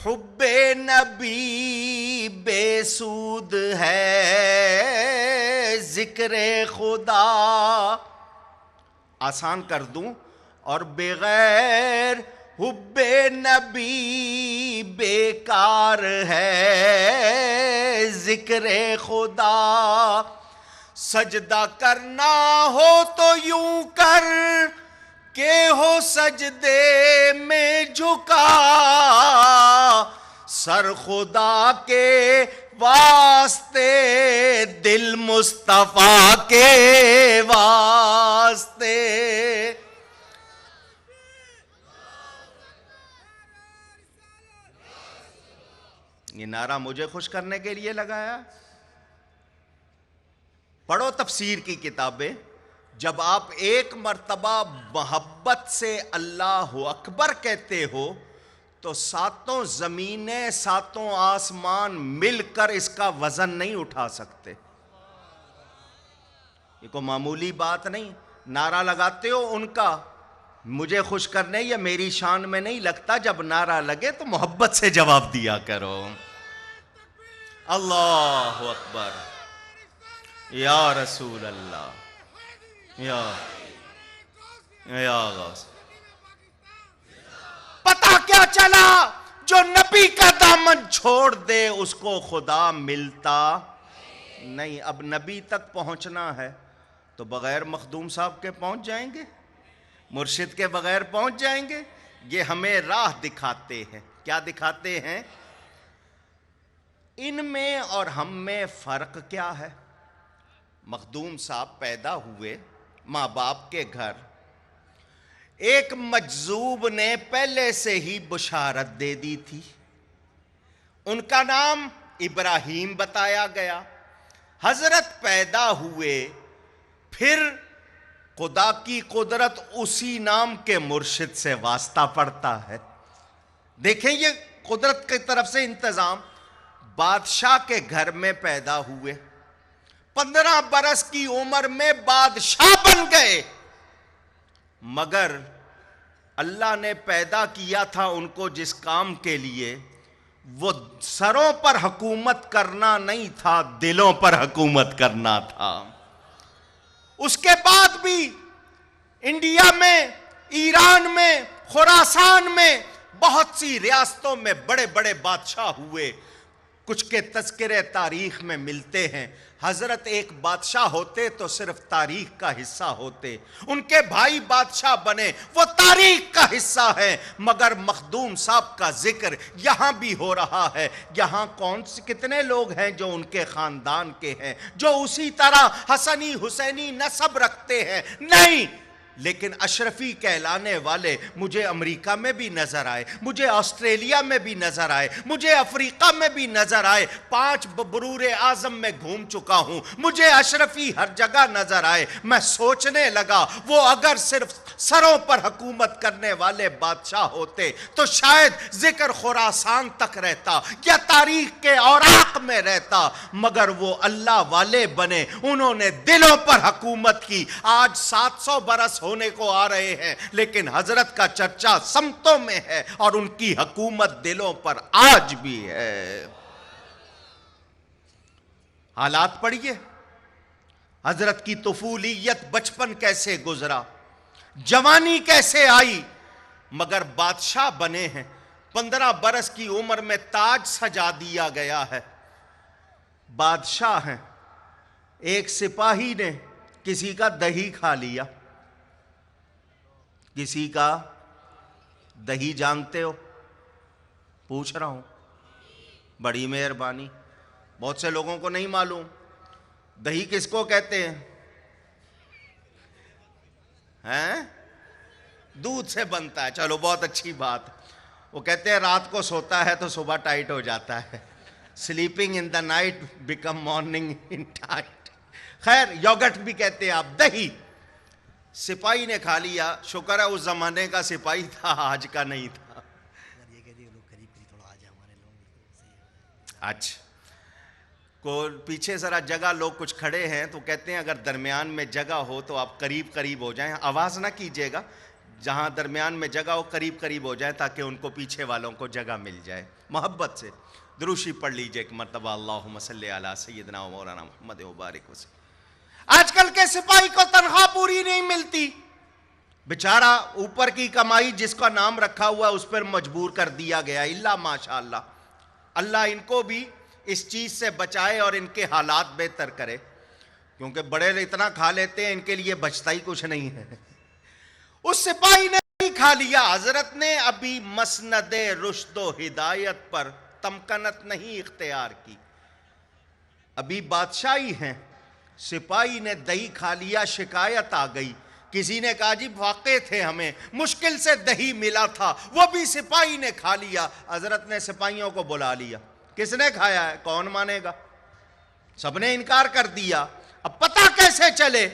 حب نبی بے سود ہے ذکر خدا۔ آسان کر دوں، اور بغیر حب نبی بیکار ہے ذکر خدا۔ سجدہ کرنا ہو تو یوں کر کہ ہو سجدے میں جھکا، سر خدا کے واسطے دل مصطفیٰ کے واسطے۔ یہ نعرہ مجھے خوش کرنے کے لیے لگایا؟ پڑھو تفسیر کی کتابیں، جب آپ ایک مرتبہ محبت سے اللہ اکبر کہتے ہو تو ساتوں زمینیں ساتوں آسمان مل کر اس کا وزن نہیں اٹھا سکتے۔ یہ کوئی معمولی بات نہیں۔ نعرہ لگاتے ہو ان کا مجھے خوش کرنے یا میری شان میں نہیں لگتا، جب نعرہ لگے تو محبت سے جواب دیا کرو۔ اللہ اکبر، یا رسول اللہ، یا غوث۔ پتہ کیا چلا؟ جو نبی کا دامن چھوڑ دے اس کو خدا ملتا نہیں۔ اب نبی تک پہنچنا ہے تو بغیر مخدوم صاحب کے پہنچ جائیں گے؟ مرشد کے بغیر پہنچ جائیں گے؟ یہ ہمیں راہ دکھاتے ہیں۔ کیا دکھاتے ہیں؟ ان میں اور ہم میں فرق کیا ہے؟ مخدوم صاحب پیدا ہوئے ماں باپ کے گھر، ایک مجذوب نے پہلے سے ہی بشارت دے دی تھی، ان کا نام ابراہیم بتایا گیا۔ حضرت پیدا ہوئے، پھر خدا کی قدرت اسی نام کے مرشد سے واسطہ پڑتا ہے۔ دیکھیں یہ قدرت کی طرف سے انتظام۔ بادشاہ کے گھر میں پیدا ہوئے، 15 برس کی عمر میں بادشاہ بن گئے، مگر اللہ نے پیدا کیا تھا ان کو جس کام کے لیے، وہ سروں پر حکومت کرنا نہیں تھا، دلوں پر حکومت کرنا تھا۔ اس کے بعد بھی انڈیا میں، ایران میں، خراسان میں، بہت سی ریاستوں میں بڑے بڑے بادشاہ ہوئے۔ کچھ کے تذکرے تاریخ میں ملتے ہیں۔ حضرت ایک بادشاہ ہوتے تو صرف تاریخ کا حصہ ہوتے، ان کے بھائی بادشاہ بنے، وہ تاریخ کا حصہ ہیں۔ مگر مخدوم صاحب کا ذکر یہاں بھی ہو رہا ہے۔ یہاں کتنے لوگ ہیں جو ان کے خاندان کے ہیں، جو اسی طرح حسنی حسینی نسب رکھتے ہیں؟ نہیں، لیکن اشرفی کہلانے والے مجھے امریکہ میں بھی نظر آئے، مجھے آسٹریلیا میں بھی نظر آئے، مجھے افریقہ میں بھی نظر آئے، 5 برور اعظم میں گھوم چکا ہوں، مجھے اشرفی ہر جگہ نظر آئے۔ میں سوچنے لگا وہ اگر صرف سروں پر حکومت کرنے والے بادشاہ ہوتے تو شاید ذکر خراسان تک رہتا یا تاریخ کے اوراق میں رہتا، مگر وہ اللہ والے بنے، انہوں نے دلوں پر حکومت کی۔ آج 700 برس ہونے کو آ رہے ہیں لیکن حضرت کا چرچا سمتوں میں ہے اور ان کی حکومت دلوں پر آج بھی ہے۔ حالات پڑھیے، حضرت کی طفولیت، بچپن کیسے گزرا، جوانی کیسے آئی، مگر بادشاہ بنے ہیں۔ 15 برس کی عمر میں تاج سجا دیا گیا ہے، بادشاہ ہیں۔ ایک سپاہی نے کسی کا دہی کھا لیا، کسی کا دہی جانتے ہو؟ پوچھ رہا ہوں، بڑی مہربانی، بہت سے لوگوں کو نہیں معلوم۔ دہی کس کو کہتے ہیں؟ دودھ سے بنتا ہے، چلو بہت اچھی بات۔ وہ کہتے ہیں رات کو سوتا ہے تو صبح ٹائٹ ہو جاتا ہے، sleeping in the night become morning in tight. خیر، یوگٹ بھی کہتے ہیں آپ، دہی۔ سپاہی نے کھا لیا، شکر ہے اس زمانے کا سپاہی تھا، آج کا نہیں تھا۔ اچھا، کو پیچھے ذرا جگہ لوگ کچھ کھڑے ہیں تو کہتے ہیں اگر درمیان میں جگہ ہو تو آپ قریب قریب ہو جائیں، آواز نہ کیجیے گا، جہاں درمیان میں جگہ ہو قریب قریب ہو جائیں تاکہ ان کو پیچھے والوں کو جگہ مل جائے۔ محبت سے دروشی پڑھ لیجئے ایک مرتبہ، اللہم صلی علی سیدنا و مولانا محمد وبارک وسلم۔ آج کل کے سپاہی کو تنخواہ پوری نہیں ملتی، بیچارہ اوپر کی کمائی جس کا نام رکھا ہوا اس پر مجبور کر دیا گیا، اللہ ماشاءاللہ۔ اللہ ان کو بھی اس چیز سے بچائے اور ان کے حالات بہتر کرے، کیونکہ بڑے اتنا کھا لیتے ہیں ان کے لیے بچتا ہی کچھ نہیں ہے۔ اس سپاہی نے نہیں کھا لیا، حضرت نے ابھی مسند رشد و ہدایت پر تمکنت نہیں اختیار کی، ابھی بادشاہی ہیں۔ سپاہی نے دہی کھا لیا، شکایت آ گئی، کسی نے کہا جی واقع تھے ہمیں، مشکل سے دہی ملا تھا، وہ بھی سپاہی نے کھا لیا۔ حضرت نے سپاہیوں کو بلا لیا، کس نے کھایا ہے؟ کون مانے گا؟ سب نے انکار کر دیا۔ اب پتہ کیسے چلے؟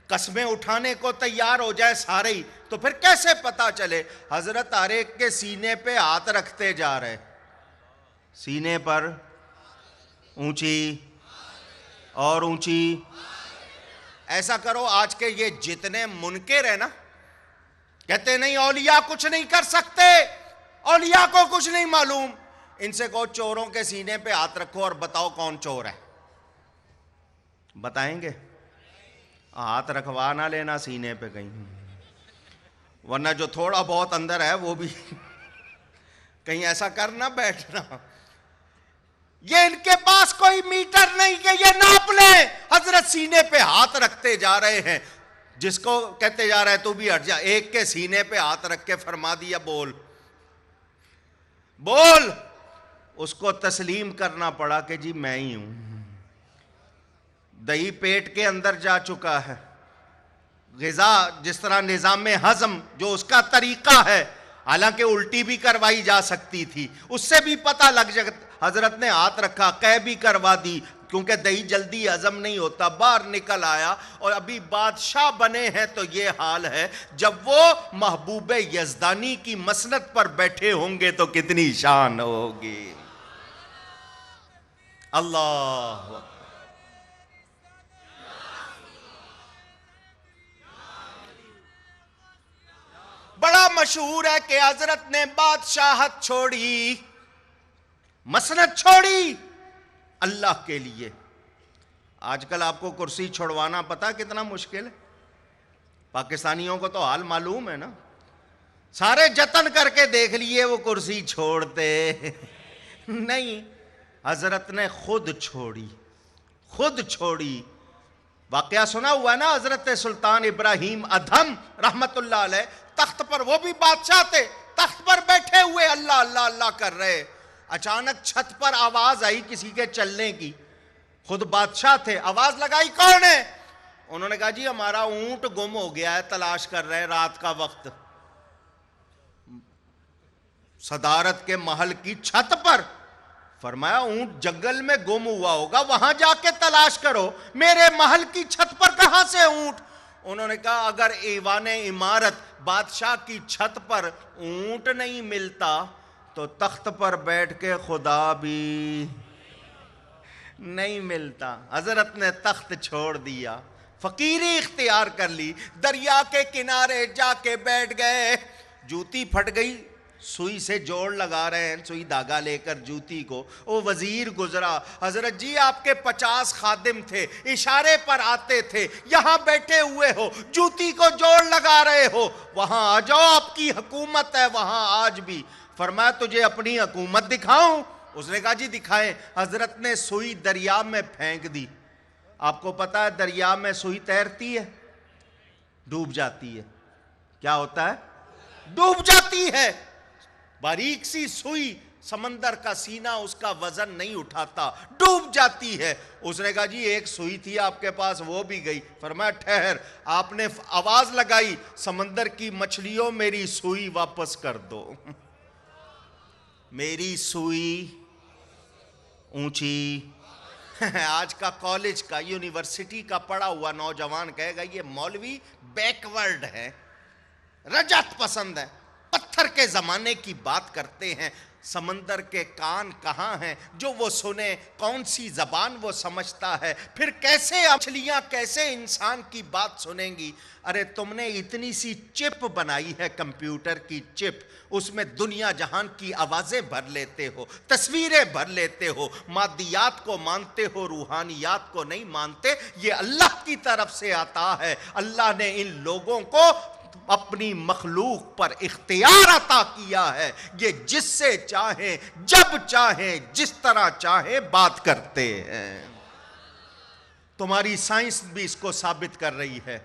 قسمیں اٹھانے کو تیار ہو جائے سارے ہی تو پھر کیسے پتہ چلے؟ حضرت ہر ایک کے سینے پہ ہاتھ رکھتے جا رہے، سینے پر اونچی اور اونچی۔ ایسا کرو، آج کے یہ جتنے منکر ہیں نا، کہتے نہیں اولیاء کچھ نہیں کر سکتے، اولیاء کو کچھ نہیں معلوم، ان سے کہو چوروں کے سینے پہ ہاتھ رکھو اور بتاؤ کون چور ہے، بتائیں گے؟ ہاتھ رکھوا نہ لینا سینے پہ کہیں، ورنہ جو تھوڑا بہت اندر ہے وہ بھی کہیں ایسا کر نہ بیٹھنا۔ یہ ان کے پاس کوئی میٹر نہیں کہ یہ ناپ لیں، حضرت سینے پہ ہاتھ رکھتے جا رہے ہیں، جس کو کہتے جا رہے ہیں تو بھی ہٹ جا، ایک کے سینے پہ ہاتھ رکھ کے فرما دیا بول بول، اس کو تسلیم کرنا پڑا کہ جی میں ہی ہوں۔ دہی پیٹ کے اندر جا چکا ہے، غذا جس طرح نظام ہضم جو اس کا طریقہ ہے، حالانکہ الٹی بھی کروائی جا سکتی تھی، اس سے بھی پتہ لگ جائے، حضرت نے ہاتھ رکھا، قے بھی کروا دی، کیونکہ دہی جلدی ہضم نہیں ہوتا، باہر نکل آیا، اور ابھی بادشاہ بنے ہیں تو یہ حال ہے۔ جب وہ محبوب یزدانی کی مسند پر بیٹھے ہوں گے تو کتنی شان ہوگی۔ اللہ بڑا مشہور ہے کہ حضرت نے بادشاہت چھوڑی، مسند چھوڑی اللہ کے لیے۔ آج کل آپ کو کرسی چھوڑوانا پتا کتنا مشکل ہے؟ پاکستانیوں کو تو حال معلوم ہے نا، سارے جتن کر کے دیکھ لیے وہ کرسی چھوڑتے نہیں، حضرت نے خود چھوڑی، خود چھوڑی۔ واقعہ سنا ہوا ہے نا حضرت سلطان ابراہیم ادھم رحمت اللہ علیہ، تخت پر، وہ بھی بادشاہ تھے، تخت پر بیٹھے ہوئے اللہ اللہ اللہ کر رہے، اچانک چھت پر آواز آئی کسی کے چلنے کی، خود بادشاہ تھے، آواز لگائی کون ہے؟ انہوں نے کہا جی ہمارا اونٹ گم ہو گیا ہے، تلاش کر رہے ہیں رات کا وقت۔ صدارت کے محل کی چھت پر فرمایا اونٹ جنگل میں گم ہوا ہوگا، وہاں جا کے تلاش کرو، میرے محل کی چھت پر کہاں سے اونٹ؟ انہوں نے کہا اگر ایوان عمارت بادشاہ کی چھت پر اونٹ نہیں ملتا تو تخت پر بیٹھ کے خدا بھی نہیں ملتا۔ حضرت نے تخت چھوڑ دیا، فقیری اختیار کر لی، دریا کے کنارے جا کے بیٹھ گئے۔ جوتی پھٹ گئی، سوئی سے جوڑ لگا رہے ہیں، سوئی دھاگا لے کر جوتی کو۔ وہ وزیر گزرا، حضرت جی آپ کے 50 خادم تھے، اشارے پر آتے تھے، یہاں بیٹھے ہوئے ہو، جوتی کو جوڑ لگا رہے ہو، وہاں آ جاؤ، آپ کی حکومت ہے وہاں آج بھی۔ فرمایا تجھے اپنی حکومت دکھاؤں؟ اس نے کہا جی دکھائیں۔ حضرت نے سوئی دریا میں پھینک دی۔ آپ کو پتا ہے دریا میں سوئی تیرتی ہے؟ ڈوب جاتی ہے۔ کیا ہوتا ہے؟ ڈوب جاتی ہے۔ باریک سی سوئی، سمندر کا سینہ اس کا وزن نہیں اٹھاتا، ڈوب جاتی ہے۔ اس نے کہا جی ایک سوئی تھی آپ کے پاس، وہ بھی گئی۔ فرمایا ٹھہر۔ آپ نے آواز لگائی، سمندر کی مچھلیوں میری سوئی واپس کر دو۔ میری سوئی اونچی۔ آج کا کالج کا، یونیورسٹی کا پڑھا ہوا نوجوان کہے گا یہ مولوی بیکورڈ ہے، رجعت پسند ہے، پتھر کے زمانے کی بات کرتے ہیں۔ سمندر کے کان کہاں ہیں جو وہ سنے؟ کون سی زبان وہ سمجھتا ہے؟ پھر کیسے مچھلیاں کیسے انسان کی بات سنیں گی؟ ارے تم نے اتنی سی چپ بنائی ہے، کمپیوٹر کی چپ، اس میں دنیا جہان کی آوازیں بھر لیتے ہو، تصویریں بھر لیتے ہو، مادیات کو مانتے ہو، روحانیات کو نہیں مانتے۔ یہ اللہ کی طرف سے عطا ہے۔ اللہ نے ان لوگوں کو اپنی مخلوق پر اختیار عطا کیا ہے، یہ جس سے چاہیں، جب چاہیں، جس طرح چاہیں بات کرتے ہیں۔ تمہاری سائنس بھی اس کو ثابت کر رہی ہے،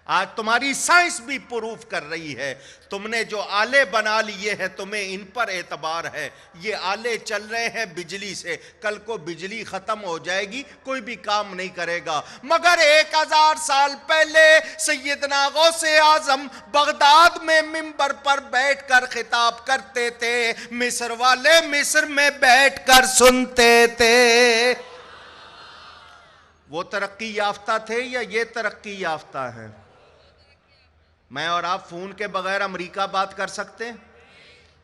آج تمہاری سائنس بھی پروف کر رہی ہے۔ تم نے جو آلے بنا لیے ہیں تمہیں ان پر اعتبار ہے، یہ آلے چل رہے ہیں بجلی سے، کل کو بجلی ختم ہو جائے گی، کوئی بھی کام نہیں کرے گا۔ مگر 1000 سال پہلے سیدنا غوث اعظم بغداد میں منبر پر بیٹھ کر خطاب کرتے تھے، مصر والے مصر میں بیٹھ کر سنتے تھے۔ وہ ترقی یافتہ تھے یا یہ ترقی یافتہ ہے؟ میں اور آپ فون کے بغیر امریکہ بات کر سکتے ہیں؟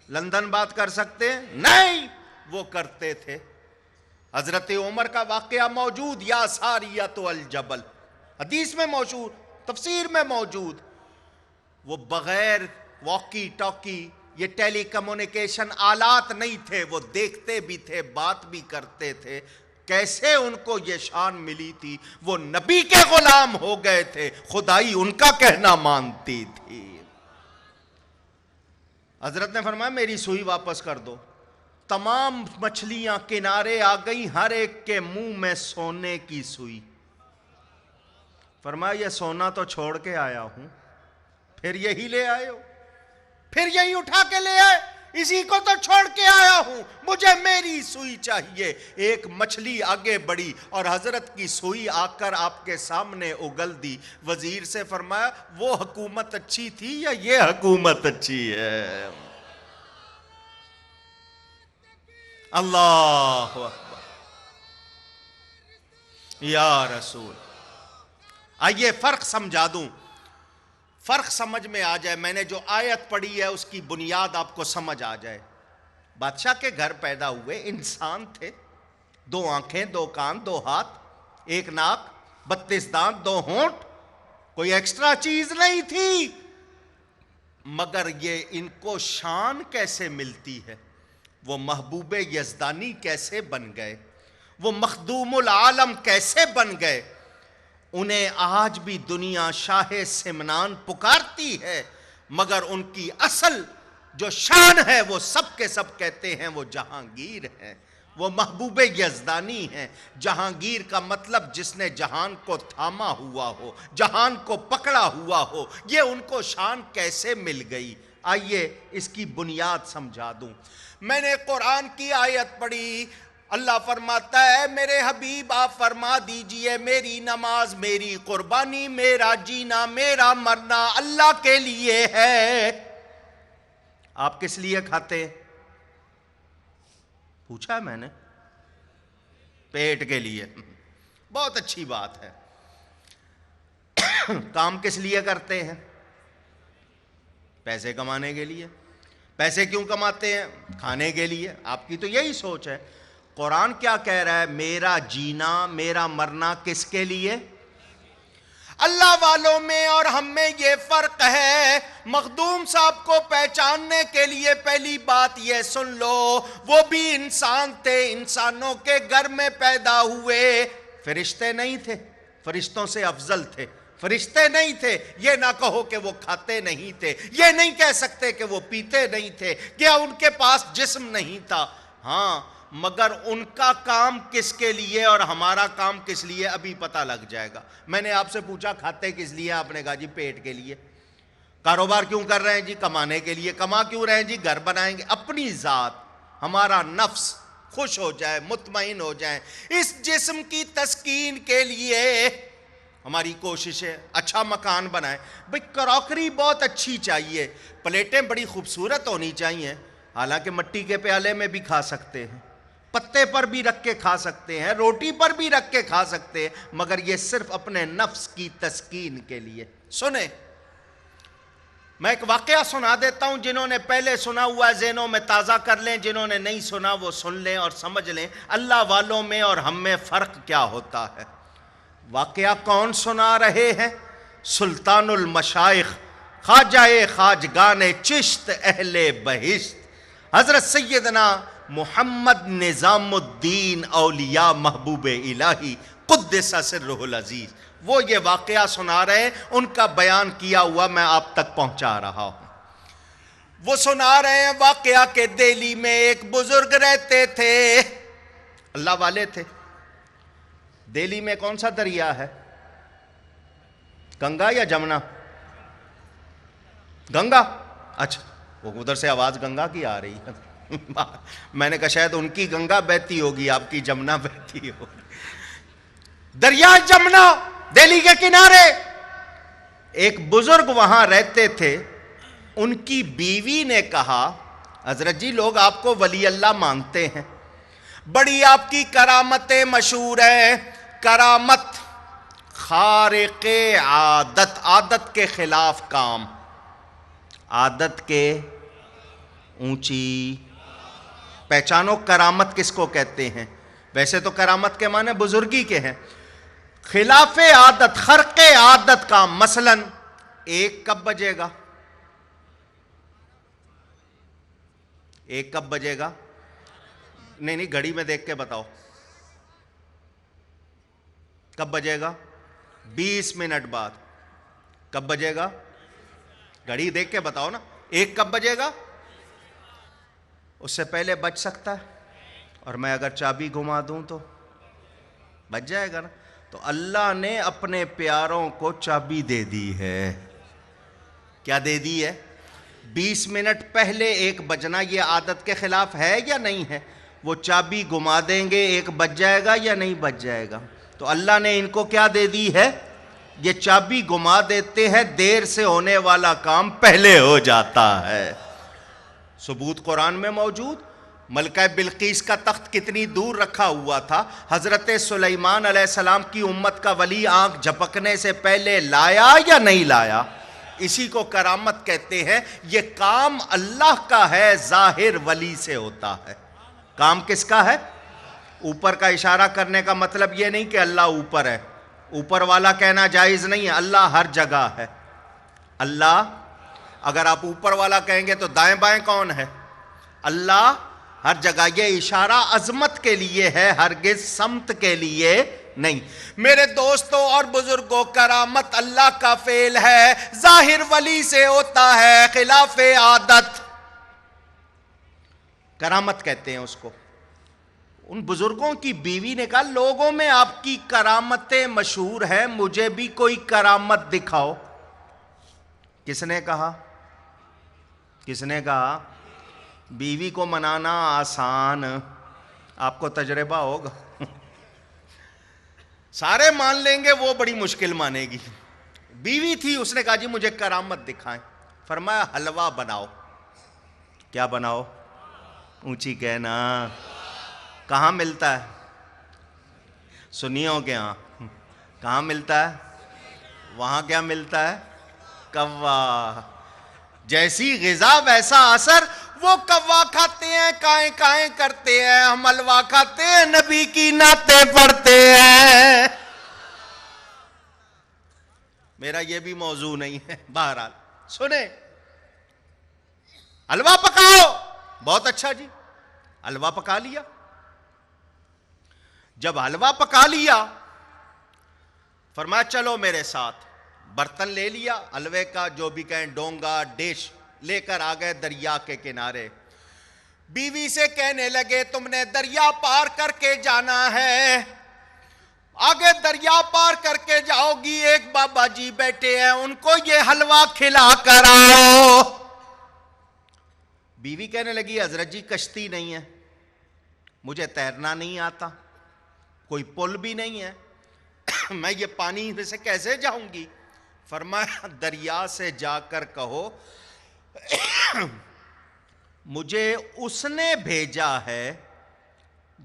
لندن بات کر سکتے ہیں؟ نہیں، وہ کرتے تھے۔ حضرت عمر کا واقعہ موجود، یا ساریۃ الجبل، حدیث میں موجود، تفسیر میں موجود۔ وہ بغیر واکی ٹاکی، یہ ٹیلی کمیونیکیشن آلات نہیں تھے، وہ دیکھتے بھی تھے، بات بھی کرتے تھے۔ کیسے ان کو یہ شان ملی تھی؟ وہ نبی کے غلام ہو گئے تھے، خدائی ان کا کہنا مانتی تھی۔ حضرت نے فرمایا میری سوئی واپس کر دو۔ تمام مچھلیاں کنارے آ گئی، ہر ایک کے منہ میں سونے کی سوئی۔ فرمایا یہ سونا تو چھوڑ کے آیا ہوں، پھر یہی لے آئے ہو؟ پھر یہی اٹھا کے لے آئے؟ اسی کو تو چھوڑ کے آیا ہوں، مجھے میری سوئی چاہیے۔ ایک مچھلی آگے بڑھی اور حضرت کی سوئی آ کر آپ کے سامنے اگل دی۔ وزیر سے فرمایا وہ حکومت اچھی تھی یا یہ حکومت اچھی ہے؟ اللہ اکبر، یا رسول۔ آئیے فرق سمجھا دوں، فرق سمجھ میں آ جائے۔ میں نے جو آیت پڑھی ہے اس کی بنیاد آپ کو سمجھ آ جائے۔ بادشاہ کے گھر پیدا ہوئے، انسان تھے، 2 آنکھیں، 2 کان، 2 ہاتھ، 1 ناک، 32 دانت، 2 ہونٹ، کوئی ایکسٹرا چیز نہیں تھی۔ مگر یہ ان کو شان کیسے ملتی ہے؟ وہ محبوب یزدانی کیسے بن گئے؟ وہ مخدوم العالم کیسے بن گئے؟ انہیں آج بھی دنیا شاہ سمنان پکارتی ہے، مگر ان کی اصل جو شان ہے وہ سب کے سب کہتے ہیں وہ جہانگیر ہیں، وہ محبوب یزدانی ہیں۔ جہانگیر کا مطلب جس نے جہان کو تھاما ہوا ہو، جہان کو پکڑا ہوا ہو۔ یہ ان کو شان کیسے مل گئی؟ آئیے اس کی بنیاد سمجھا دوں۔ میں نے قرآن کی آیت پڑھی، اللہ فرماتا ہے میرے حبیب آپ فرما دیجئے میری نماز، میری قربانی، میرا جینا، میرا مرنا اللہ کے لیے ہے۔ آپ کس لیے کھاتے ہیں؟ پوچھا ہے میں نے؟ پیٹ کے لیے۔ بہت اچھی بات ہے۔ کام کس لیے کرتے ہیں؟ پیسے کمانے کے لیے۔ پیسے کیوں کماتے ہیں؟ کھانے کے لیے۔ آپ کی تو یہی سوچ ہے۔ قرآن کیا کہہ رہا ہے؟ میرا جینا، میرا مرنا کس کے لیے؟ اللہ والوں میں اور ہم میں یہ فرق ہے۔ مخدوم صاحب کو پہچاننے کے لیے پہلی بات یہ سن لو، وہ بھی انسان تھے، انسانوں کے گھر میں پیدا ہوئے، فرشتے نہیں تھے، فرشتوں سے افضل تھے، فرشتے نہیں تھے۔ یہ نہ کہو کہ وہ کھاتے نہیں تھے، یہ نہیں کہہ سکتے کہ وہ پیتے نہیں تھے، کیا ان کے پاس جسم نہیں تھا؟ ہاں، مگر ان کا کام کس کے لیے اور ہمارا کام کس لیے ابھی پتہ لگ جائے گا۔ میں نے آپ سے پوچھا کھاتے کس لیے؟ آپ نے کہا جی پیٹ کے لیے۔ کاروبار کیوں کر رہے ہیں؟ جی کمانے کے لیے۔ کما کیوں رہے ہیں؟ جی گھر بنائیں گے، اپنی ذات، ہمارا نفس خوش ہو جائے، مطمئن ہو جائے، اس جسم کی تسکین کے لیے ہماری کوشش ہے۔ اچھا مکان بنائیں بھئی، کراکری بہت اچھی چاہیے، پلیٹیں بڑی خوبصورت ہونی چاہیے، حالانکہ مٹی کے پیالے میں بھی کھا سکتے ہیں، پتے پر بھی رکھ کے کھا سکتے ہیں، روٹی پر بھی رکھ کے کھا سکتے ہیں، مگر یہ صرف اپنے نفس کی تسکین کے لیے۔ سنیں، میں ایک واقعہ سنا دیتا ہوں، جنہوں نے پہلے سنا ہوا ہے ذہنوں میں تازہ کر لیں، جنہوں نے نہیں سنا وہ سن لیں اور سمجھ لیں اللہ والوں میں اور ہم میں فرق کیا ہوتا ہے۔ واقعہ کون سنا رہے ہیں؟ سلطان المشائخ، خواجہ خواجگان چشت اہل بہشت، حضرت سیدنا محمد نظام الدین اولیاء محبوب الہی قدس سرہ العزیز، وہ یہ واقعہ سنا رہے ہیں، ان کا بیان کیا ہوا میں آپ تک پہنچا رہا ہوں۔ وہ سنا رہے ہیں واقعہ کہ دہلی میں ایک بزرگ رہتے تھے، اللہ والے تھے۔ دہلی میں کون سا دریا ہے؟ گنگا یا جمنا؟ گنگا؟ اچھا، وہ ادھر سے آواز گنگا کی آ رہی ہے۔ میں نے کہا شاید ان کی گنگا بہتی ہوگی، آپ کی جمنا بہتی ہوگی۔ دریا جمنا دہلی کے کنارے ایک بزرگ وہاں رہتے تھے۔ ان کی بیوی نے کہا حضرت جی لوگ آپ کو ولی اللہ مانتے ہیں، بڑی آپ کی کرامتیں مشہور ہیں، کرامت خارق عادت، عادت کے خلاف کام، عادت کے اونچی پہچانو۔ کرامت کس کو کہتے ہیں؟ ویسے تو کرامت کے معنی بزرگی کے ہیں، خلاف عادت، خرق عادت کا۔ مثلا ایک کب بجے گا؟ ایک کب بجے گا؟ نہیں گھڑی میں دیکھ کے بتاؤ، کب بجے گا؟ 20 منٹ بعد۔ کب بجے گا؟ گھڑی دیکھ کے بتاؤ نا، ایک کب بجے گا؟ اس سے پہلے بج سکتا ہے، اور میں اگر چابی گھما دوں تو بج جائے گا نا۔ تو اللہ نے اپنے پیاروں کو چابی دے دی ہے۔ کیا دے دی ہے؟ 20 منٹ پہلے ایک بجنا یہ عادت کے خلاف ہے یا نہیں ہے؟ وہ چابی گھما دیں گے، ایک بج جائے گا یا نہیں بج جائے گا؟ تو اللہ نے ان کو کیا دے دی ہے؟ یہ چابی گھما دیتے ہیں، دیر سے ہونے والا کام پہلے ہو جاتا ہے۔ ثبوت قرآن میں موجود۔ ملکہ بلقیس کا تخت کتنی دور رکھا ہوا تھا، حضرت سلیمان علیہ السلام کی امت کا ولی آنکھ جھپکنے سے پہلے لایا یا نہیں لایا؟ اسی کو کرامت کہتے ہیں۔ یہ کام اللہ کا ہے، ظاہر ولی سے ہوتا ہے۔ کام کس کا ہے؟ اوپر کا اشارہ کرنے کا مطلب یہ نہیں کہ اللہ اوپر ہے، اوپر والا کہنا جائز نہیں ہے، اللہ ہر جگہ ہے۔ اللہ، اگر آپ اوپر والا کہیں گے تو دائیں بائیں کون ہے؟ اللہ ہر جگہ۔ یہ اشارہ عظمت کے لیے ہے، ہرگز سمت کے لیے نہیں۔ میرے دوستوں اور بزرگوں، کرامت اللہ کا فعل ہے، ظاہر ولی سے ہوتا ہے، خلاف عادت کرامت کہتے ہیں اس کو۔ ان بزرگوں کی بیوی نے کہا لوگوں میں آپ کی کرامتیں مشہور ہیں، مجھے بھی کوئی کرامت دکھاؤ۔ کس نے کہا؟ کس نے کہا؟ بیوی کو منانا آسان، آپ کو تجربہ ہوگا. سارے مان لیں گے, وہ بڑی مشکل مانے گی. بیوی تھی, اس نے کہا جی مجھے کرامت دکھائیں. فرمایا حلوہ بناؤ. کیا بناؤ؟ اونچی کہنا. کہاں ملتا ہے؟ سنیوں کے ہاں. کہاں ملتا ہے؟ وہاں کیا ملتا ہے؟ کوا. جیسی غذا ویسا اثر. وہ کوا کھاتے ہیں, کائیں کائیں کرتے ہیں, ہم حلوہ کھاتے ہیں, نبی کی نعتیں پڑھتے ہیں. میرا یہ بھی موضوع نہیں ہے. بہرحال سنیں, حلوہ پکاؤ. بہت اچھا جی, حلوہ پکا لیا. جب حلوہ پکا لیا, فرمایا چلو میرے ساتھ. برتن لے لیا حلوے کا, جو بھی کہیں, ڈونگا, ڈش لے کر آ گئے دریا کے کنارے. بیوی سے کہنے لگے تم نے دریا پار کر کے جانا ہے, آگے دریا پار کر کے جاؤ گی, ایک بابا جی بیٹھے ہیں, ان کو یہ حلوہ کھلا کر آؤ. بیوی کہنے لگی حضرت جی کشتی نہیں ہے, مجھے تیرنا نہیں آتا, کوئی پل بھی نہیں ہے, میں یہ پانی میں سے کیسے جاؤں گی؟ فرمایا دریا سے جا کر کہو مجھے اس نے بھیجا ہے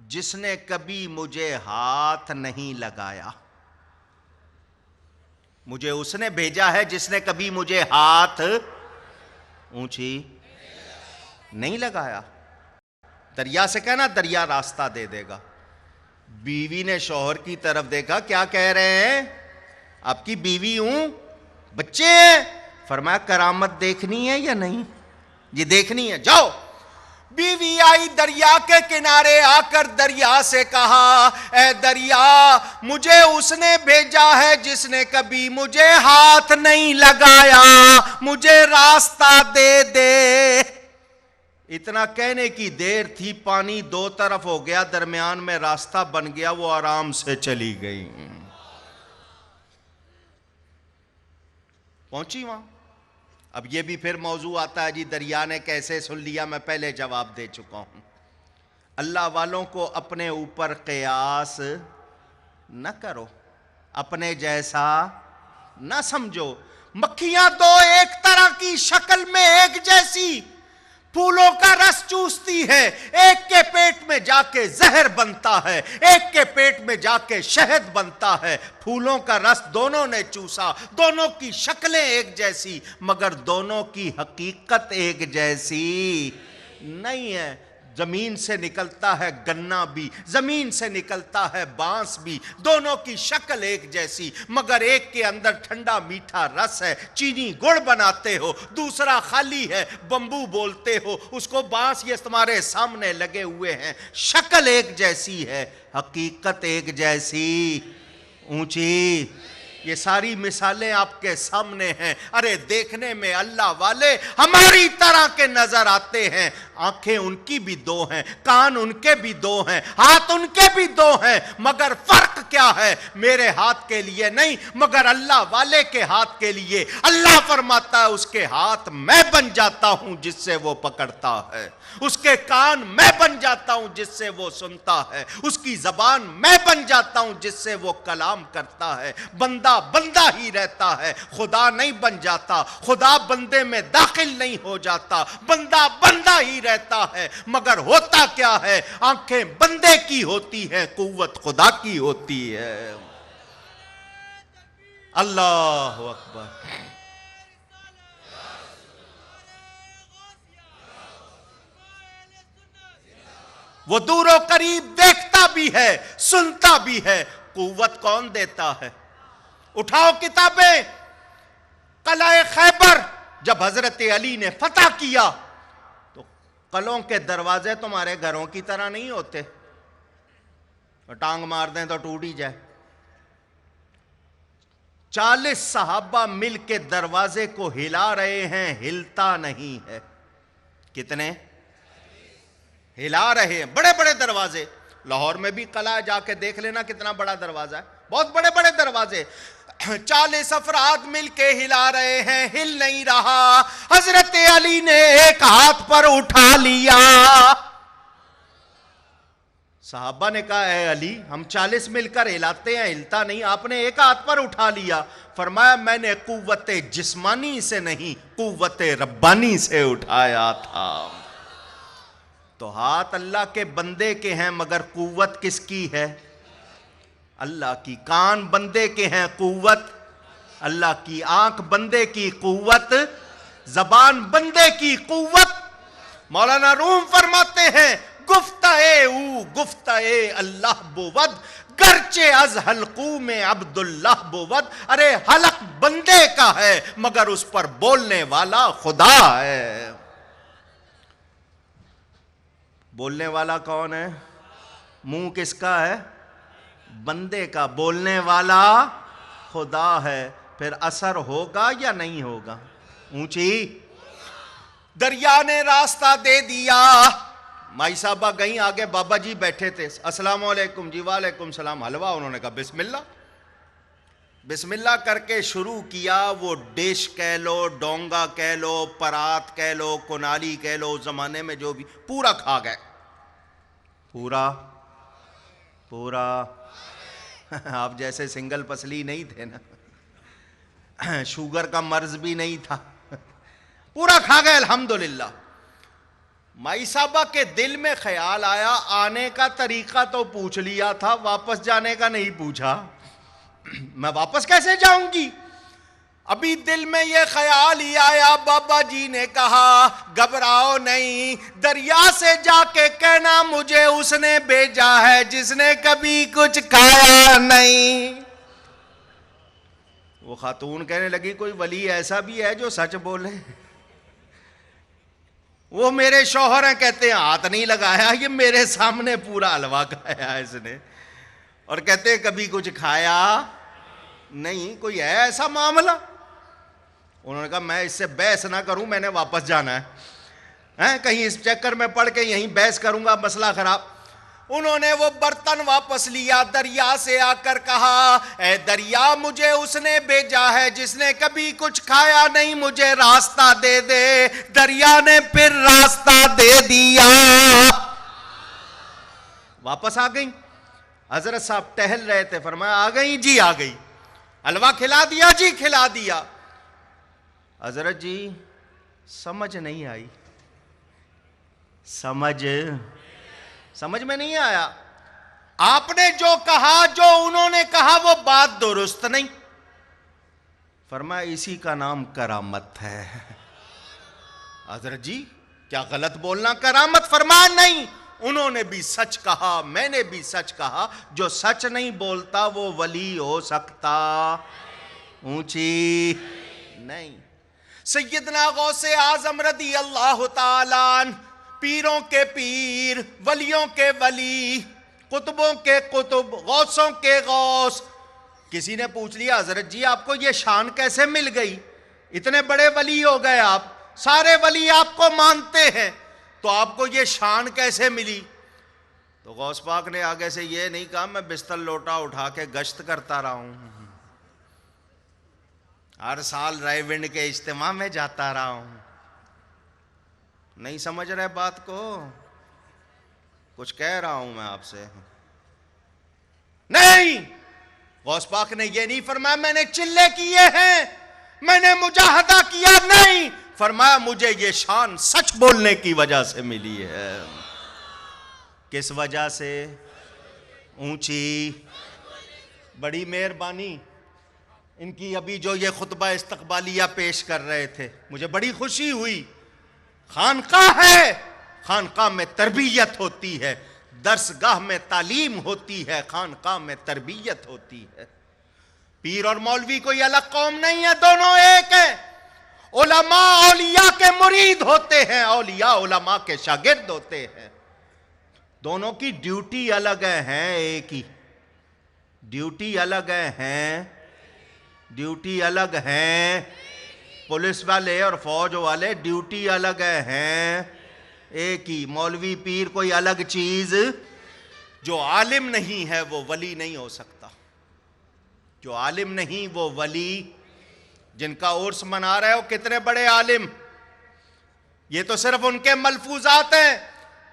جس نے کبھی مجھے ہاتھ نہیں لگایا. مجھے اس نے بھیجا ہے جس نے کبھی مجھے ہاتھ اونچی نہیں لگایا. دریا سے کہنا دریا راستہ دے دے گا. بیوی نے شوہر کی طرف دیکھا, کیا کہہ رہے ہیں؟ آپ کی بیوی ہوں, بچے ہیں. فرمایا کرامت دیکھنی ہے یا نہیں؟ یہ دیکھنی ہے, جاؤ. بیوی آئی دریا کے کنارے, آ کر دریا سے کہا اے دریا, مجھے اس نے بھیجا ہے جس نے کبھی مجھے ہاتھ نہیں لگایا, مجھے راستہ دے دے. اتنا کہنے کی دیر تھی, پانی دو طرف ہو گیا, درمیان میں راستہ بن گیا, وہ آرام سے چلی گئی. پہنچی وہاں. اب یہ بھی پھر موضوع آتا ہے جی دریا نے کیسے سن لیا, میں پہلے جواب دے چکا ہوں. اللہ والوں کو اپنے اوپر قیاس نہ کرو, اپنے جیسا نہ سمجھو. مکھیاں دو ایک طرح کی شکل میں ایک جیسی پھولوں کا رس چوستی ہے, ایک کے پیٹ میں جا کے زہر بنتا ہے, ایک کے پیٹ میں جا کے شہد بنتا ہے. پھولوں کا رس دونوں نے چوسا, دونوں کی شکلیں ایک جیسی, مگر دونوں کی حقیقت ایک جیسی نہیں ہے. زمین سے نکلتا ہے گنا بھی, زمین سے نکلتا ہے بانس بھی, دونوں کی شکل ایک جیسی, مگر ایک کے اندر ٹھنڈا میٹھا رس ہے, چینی گڑ بناتے ہو, دوسرا خالی ہے, بمبو بولتے ہو اس کو, بانس یہ تمہارے سامنے لگے ہوئے ہیں. شکل ایک جیسی ہے, حقیقت ایک جیسی اونچی. یہ ساری مثالیں آپ کے سامنے ہیں. ارے دیکھنے میں اللہ والے ہماری طرح کے نظر آتے ہیں, آنکھیں ان کی بھی دو ہیں, کان ان کے بھی دو ہیں, ہاتھ ان کے بھی دو ہیں, مگر فرق کیا ہے؟ میرے ہاتھ کے لیے نہیں, مگر اللہ والے کے ہاتھ کے لیے. اللہ فرماتا ہے اس کے ہاتھ میں بن جاتا ہوں جس سے وہ پکڑتا ہے, اس کے کان میں بن جاتا ہوں جس سے وہ سنتا ہے, اس کی زبان میں بن جاتا ہوں جس سے وہ کلام کرتا ہے. بندہ بندہ ہی رہتا ہے, خدا نہیں بن جاتا, خدا بندے میں داخل نہیں ہو جاتا, بندہ بندہ ہی رہتا ہے. مگر ہوتا کیا ہے؟ آنکھیں بندے کی ہوتی ہیں, قوت خدا کی ہوتی ہے. اللہ اکبر. وہ دور و قریب دیکھتا بھی ہے, سنتا بھی ہے. قوت کون دیتا ہے؟ اٹھاؤ کتابیں. قلعہ خیبر جب حضرت علی نے فتح کیا تو قلعوں کے دروازے تمہارے گھروں کی طرح نہیں ہوتے, ٹانگ مار دیں تو ٹوٹ ہی جائے. 40 صحابہ مل کے دروازے کو ہلا رہے ہیں, ہلتا نہیں ہے. کتنے ہلا رہے ہیں؟ بڑے بڑے دروازے. لاہور میں بھی قلعہ, جا کے دیکھ لینا کتنا بڑا دروازہ ہے, بہت بڑے بڑے دروازے. 40 افراد مل کے ہلا رہے ہیں, ہل نہیں رہا. حضرت علی نے ایک ہاتھ پر اٹھا لیا, صحابہ نے کہا اے علی ہم 40 مل کر ہلاتے ہیں ہلتا نہیں، آپ نے ایک ہاتھ پر اٹھا لیا. فرمایا میں نے قوت جسمانی سے نہیں قوت ربانی سے اٹھایا تھا. تو ہاتھ اللہ کے بندے کے ہیں مگر قوت کس کی ہے؟ اللہ کی. کان بندے کے ہیں، قوت اللہ کی. آنکھ بندے کی، قوت زبان بندے کی، قوت. مولانا روم فرماتے ہیں گفتہ اللہ بود گرچہ از حلقو میں عبداللہ بود. ارے حلق بندے کا ہے مگر اس پر بولنے والا خدا ہے. بولنے والا کون ہے؟ منہ کس کا ہے؟ بندے کا. بولنے والا خدا ہے. پھر اثر ہوگا یا نہیں ہوگا؟ اونچی. دریا نے راستہ دے دیا. مائی صاحبہ گئیں، آگے بابا جی بیٹھے تھے. السلام علیکم. جی وعلیکم السلام. حلوہ. انہوں نے کہا بسم اللہ. بسم اللہ کر کے شروع کیا. وہ ڈش کہہ لو، ڈونگا کہہ لو، پرات کہہ لو، کنالی کہہ لو، اس زمانے میں جو بھی، پورا کھا گئے. پورا آپ جیسے سنگل پسلی نہیں تھے نا، شوگر کا مرض بھی نہیں تھا، پورا کھا گئے الحمدللہ. مائی صاحبہ کے دل میں خیال آیا آنے کا طریقہ تو پوچھ لیا تھا، واپس جانے کا نہیں پوچھا. میں واپس کیسے جاؤں گی؟ ابھی دل میں یہ خیال ہی آیا. بابا جی نے کہا گھبراؤ نہیں، دریا سے جا کے کہنا مجھے اس نے بھیجا ہے جس نے کبھی کچھ کھایا نہیں. وہ خاتون کہنے لگی کوئی ولی ایسا بھی ہے جو سچ بولے؟ وہ میرے شوہر ہیں، کہتے ہیں ہاتھ نہیں لگایا، یہ میرے سامنے پورا حلوہ کھایا اس نے، اور کہتے ہیں کبھی کچھ کھایا نہیں. کوئی ہے ایسا معاملہ؟ انہوں نے کہا میں اس سے بحث نہ کروں، میں نے واپس جانا ہے، کہیں اس چکر میں پڑھ کے یہیں بحث کروں گا مسئلہ خراب. انہوں نے وہ برتن واپس لیا، دریا سے آ کر کہا اے دریا مجھے اس نے بھیجا ہے جس نے کبھی کچھ کھایا نہیں، مجھے راستہ دے دے. دریا نے پھر راستہ دے دیا. واپس آ گئی. حضرت صاحب ٹہل رہے تھے، فرمایا آ گئی؟ جی آ گئی. حلوہ کھلا دیا؟ جی کھلا دیا. حضرت جی سمجھ نہیں آئی. سمجھ میں نہیں آیا. آپ نے جو کہا، جو انہوں نے کہا وہ بات درست نہیں. فرمایا اسی کا نام کرامت ہے. حضرت جی کیا غلط بولنا کرامت؟ فرمایا نہیں، انہوں نے بھی سچ کہا، میں نے بھی سچ کہا. جو سچ نہیں بولتا وہ ولی ہو سکتا؟ اونچی نہیں. سیدنا غوث اعظم رضی اللہ تعالیٰ عنہ، پیروں کے پیر، ولیوں کے ولی، قطبوں کے قطب، غوثوں کے غوث. کسی نے پوچھ لیا حضرت جی آپ کو یہ شان کیسے مل گئی؟ اتنے بڑے ولی ہو گئے آپ، سارے ولی آپ کو مانتے ہیں، تو آپ کو یہ شان کیسے ملی؟ تو غوث پاک نے آگے سے یہ نہیں کہا میں بستر لوٹا اٹھا کے گشت کرتا رہا ہوں، ہر سال رائے ونڈ کے اجتماع میں جاتا رہا ہوں. نہیں سمجھ رہے بات کو؟ کچھ کہہ رہا ہوں میں آپ سے. نہیں، غوث پاک نے یہ نہیں فرمایا میں نے چلے کیے ہیں، میں نے مجاہدہ کیا. نہیں، فرمایا مجھے یہ شان سچ بولنے کی وجہ سے ملی ہے. کس وجہ سے؟ اونچی. بڑی مہربانی ان کی. ابھی جو یہ خطبہ استقبالیہ پیش کر رہے تھے مجھے بڑی خوشی ہوئی. خانقاہ ہے، خانقاہ میں تربیت ہوتی ہے، درسگاہ میں تعلیم ہوتی ہے، خانقاہ میں تربیت ہوتی ہے. پیر اور مولوی کوئی الگ قوم نہیں ہے، دونوں ایک ہیں. علماء اولیاء کے مرید ہوتے ہیں، اولیاء علماء کے شاگرد ہوتے ہیں. دونوں کی ڈیوٹی الگ ہے، ایک ہی ڈیوٹی الگ ہے، ڈیوٹی الگ ہے. پولیس والے اور فوج والے ڈیوٹی الگ ہیں، ایک ہی. مولوی پیر کوئی الگ چیز. جو عالم نہیں ہے وہ ولی نہیں ہو سکتا. جو عالم نہیں وہ ولی. جن کا عرس منا رہے ہو کتنے بڑے عالم، یہ تو صرف ان کے ملفوظات ہیں.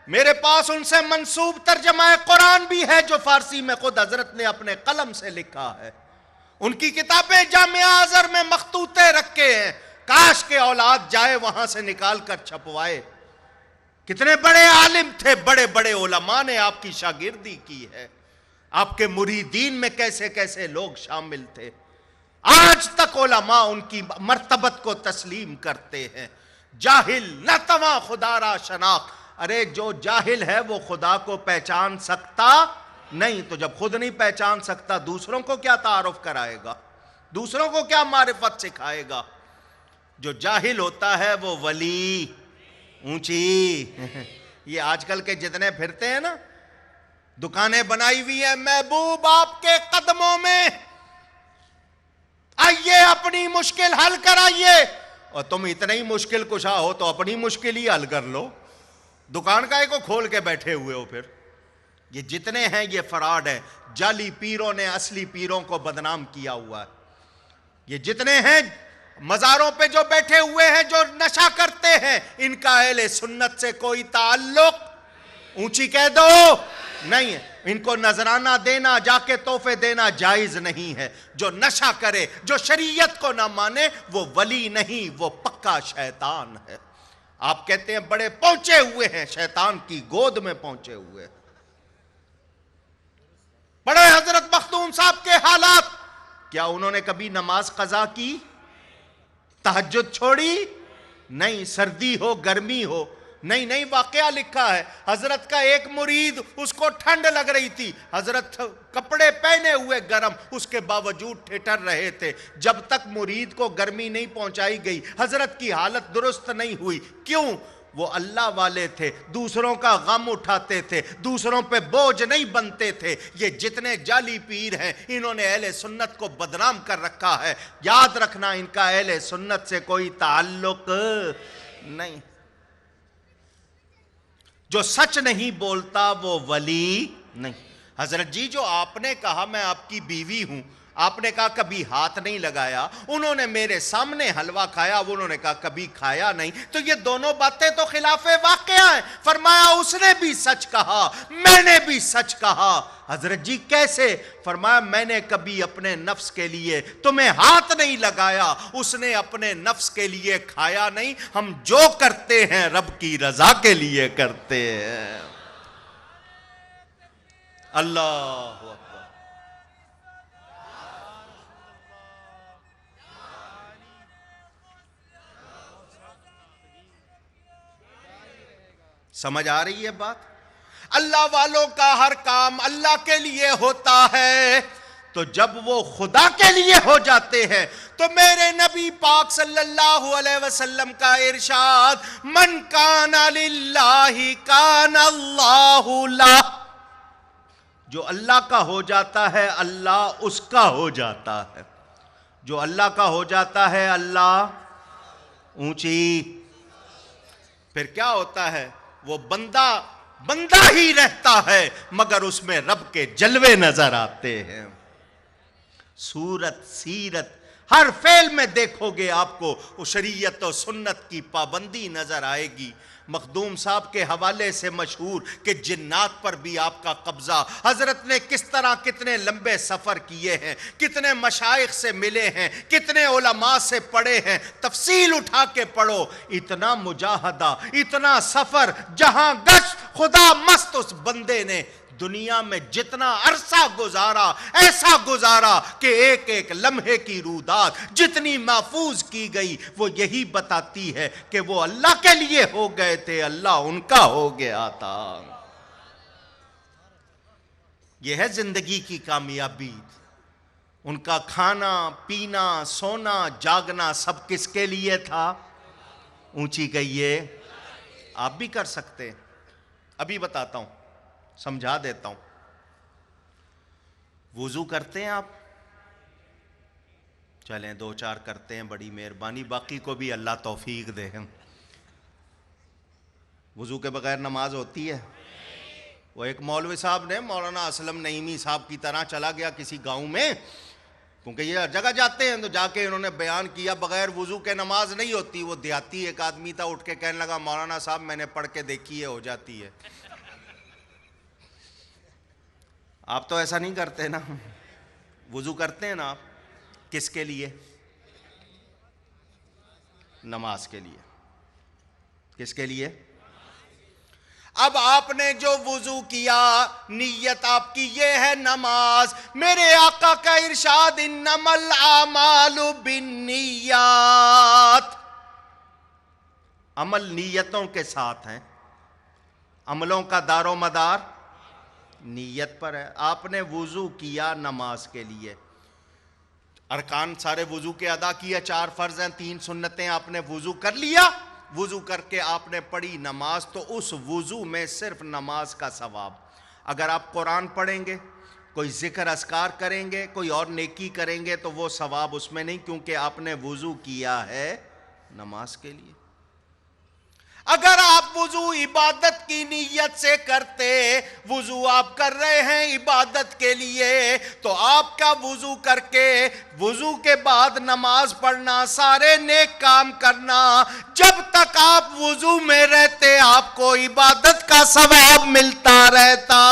میرے پاس ان سے منسوب ترجمہ قرآن بھی ہے جو فارسی میں خود حضرت نے اپنے قلم سے لکھا ہے. ان کی کتابیں جامعہ ازہر میں مخطوطے رکھے ہیں. کاش کے اولاد جائے وہاں سے نکال کر چھپوائے. کتنے بڑے عالم تھے, بڑے بڑے علماء نے آپ کی شاگردی کی ہے. آپ کے مریدین میں کیسے کیسے لوگ شامل تھے. آج تک علماء ان کی مرتبت کو تسلیم کرتے ہیں. جاہل نہ تواں خدا را شناخت. ارے جو جاہل ہے وہ خدا کو پہچان سکتا نہیں, تو جب خود نہیں پہچان سکتا دوسروں کو کیا تعارف کرائے گا, دوسروں کو کیا معرفت سکھائے گا. جو جاہل ہوتا ہے وہ ولی اونچی. یہ آج کل کے جتنے پھرتے ہیں نا, دکانیں بنائی ہوئی ہیں, محبوب آپ کے قدموں میں آئیے اپنی مشکل حل کرائیے. اور تم اتنا ہی مشکل کشا ہو تو اپنی مشکل ہی حل کر لو. دکان کا کو کھول کے بیٹھے ہوئے ہو. پھر یہ جتنے ہیں یہ فراڈ ہے. جعلی پیروں نے اصلی پیروں کو بدنام کیا ہوا ہے. یہ جتنے ہیں مزاروں پہ جو بیٹھے ہوئے ہیں, جو نشہ کرتے ہیں, ان کا اہل سنت سے کوئی تعلق اونچی کہہ دو نہیں ہے. ان کو نذرانہ دینا, جا کے تحفے دینا جائز نہیں ہے. جو نشہ کرے, جو شریعت کو نہ مانے, وہ ولی نہیں, وہ پکا شیطان ہے. آپ کہتے ہیں بڑے پہنچے ہوئے ہیں, شیطان کی گود میں پہنچے ہوئے. بڑے حضرت مخدوم صاحب کے حالات, کیا انہوں نے کبھی نماز قضا کی, تہجد چھوڑی؟ نہیں. سردی ہو گرمی ہو, نہیں واقعہ لکھا ہے. حضرت کا ایک مرید, اس کو ٹھنڈ لگ رہی تھی, حضرت کپڑے پہنے ہوئے گرم, اس کے باوجود ٹھٹر رہے تھے. جب تک مرید کو گرمی نہیں پہنچائی گئی حضرت کی حالت درست نہیں ہوئی. کیوں؟ وہ اللہ والے تھے, دوسروں کا غم اٹھاتے تھے, دوسروں پہ بوجھ نہیں بنتے تھے. یہ جتنے جعلی پیر ہیں انہوں نے اہل سنت کو بدنام کر رکھا ہے. یاد رکھنا ان کا اہل سنت سے کوئی تعلق نہیں. جو سچ نہیں بولتا وہ ولی نہیں. حضرت جی جو آپ نے کہا میں آپ کی بیوی ہوں, آپ نے کہا کبھی ہاتھ نہیں لگایا, انہوں نے میرے سامنے حلوہ کھایا, انہوں نے کہا کبھی کھایا نہیں, تو یہ دونوں باتیں تو خلاف واقعہ ہیں. فرمایا اس نے بھی سچ کہا, میں نے بھی سچ کہا. حضرت جی کیسے؟ فرمایا میں نے کبھی اپنے نفس کے لیے تمہیں ہاتھ نہیں لگایا, اس نے اپنے نفس کے لیے کھایا نہیں. ہم جو کرتے ہیں رب کی رضا کے لیے کرتے ہیں. اللہ اکبر. سمجھ آ رہی ہے بات؟ اللہ والوں کا ہر کام اللہ کے لیے ہوتا ہے, تو جب وہ خدا کے لیے ہو جاتے ہیں تو میرے نبی پاک صلی اللہ علیہ وسلم کا ارشاد, من کان للہ کان اللہ لہ. جو اللہ کا ہو جاتا ہے اللہ اس کا ہو جاتا ہے. جو اللہ کا ہو جاتا ہے اللہ اونچی. پھر کیا ہوتا ہے؟ وہ بندہ ہی رہتا ہے مگر اس میں رب کے جلوے نظر آتے ہیں. صورت سیرت ہر فعل میں دیکھو گے آپ کو وہ شریعت و سنت کی پابندی نظر آئے گی. مخدوم صاحب کے حوالے سے مشہور کہ جنات پر بھی آپ کا قبضہ. حضرت نے کس طرح کتنے لمبے سفر کیے ہیں, کتنے مشائخ سے ملے ہیں, کتنے علماء سے پڑھے ہیں. تفصیل اٹھا کے پڑھو. اتنا مجاہدہ, اتنا سفر, جہاں گشت خدا مست اس بندے نے دنیا میں جتنا عرصہ گزارا ایسا گزارا کہ ایک ایک لمحے کی رودات جتنی محفوظ کی گئی وہ یہی بتاتی ہے کہ وہ اللہ کے لیے ہو گئے تھے, اللہ ان کا ہو گیا تھا. یہ ہے زندگی کی کامیابی. ان کا کھانا پینا سونا جاگنا سب کس کے لیے تھا؟ اونچی کہیے. آپ بھی کر سکتے. ابھی بتاتا ہوں, سمجھا دیتا ہوں. وضو کرتے ہیں آپ؟ چلیں 2-4 کرتے ہیں, بڑی مہربانی, باقی کو بھی اللہ توفیق دے. وضو کے بغیر نماز ہوتی ہے؟ وہ ایک مولوی صاحب نے مولانا اسلم نعیمی صاحب کی طرح چلا گیا کسی گاؤں میں, کیونکہ یہ ہر جگہ جاتے ہیں تو جا کے انہوں نے بیان کیا بغیر وضو کے نماز نہیں ہوتی. وہ دیہاتی ایک آدمی تھا, اٹھ کے کہنے لگا مولانا صاحب میں نے پڑھ کے دیکھی ہے ہو جاتی ہے. آپ تو ایسا نہیں کرتے نا, وضو کرتے ہیں نا آپ, کس کے لیے؟ نماز کے لیے. کس کے لیے؟ اب آپ نے جو وضو کیا نیت آپ کی یہ ہے نماز. میرے آقا کا ارشاد انما الاعمال بالنیات, عمل نیتوں کے ساتھ ہیں, عملوں کا دار و مدار نیت پر ہے. آپ نے وضو کیا نماز کے لیے, ارکان سارے وضو کے ادا کیا, 4 فرض ہیں 3 سنتیں, آپ نے وضو کر لیا. وضو کر کے آپ نے پڑھی نماز, تو اس وضو میں صرف نماز کا ثواب. اگر آپ قرآن پڑھیں گے, کوئی ذکر اذکار کریں گے, کوئی اور نیکی کریں گے, تو وہ ثواب اس میں نہیں, کیونکہ آپ نے وضو کیا ہے نماز کے لیے. اگر آپ وضو عبادت کی نیت سے کرتے, وضو آپ کر رہے ہیں عبادت کے لیے, تو آپ کا وضو کر کے وضو کے بعد نماز پڑھنا, سارے نیک کام کرنا, جب تک آپ وضو میں رہتے آپ کو عبادت کا ثواب ملتا رہتا.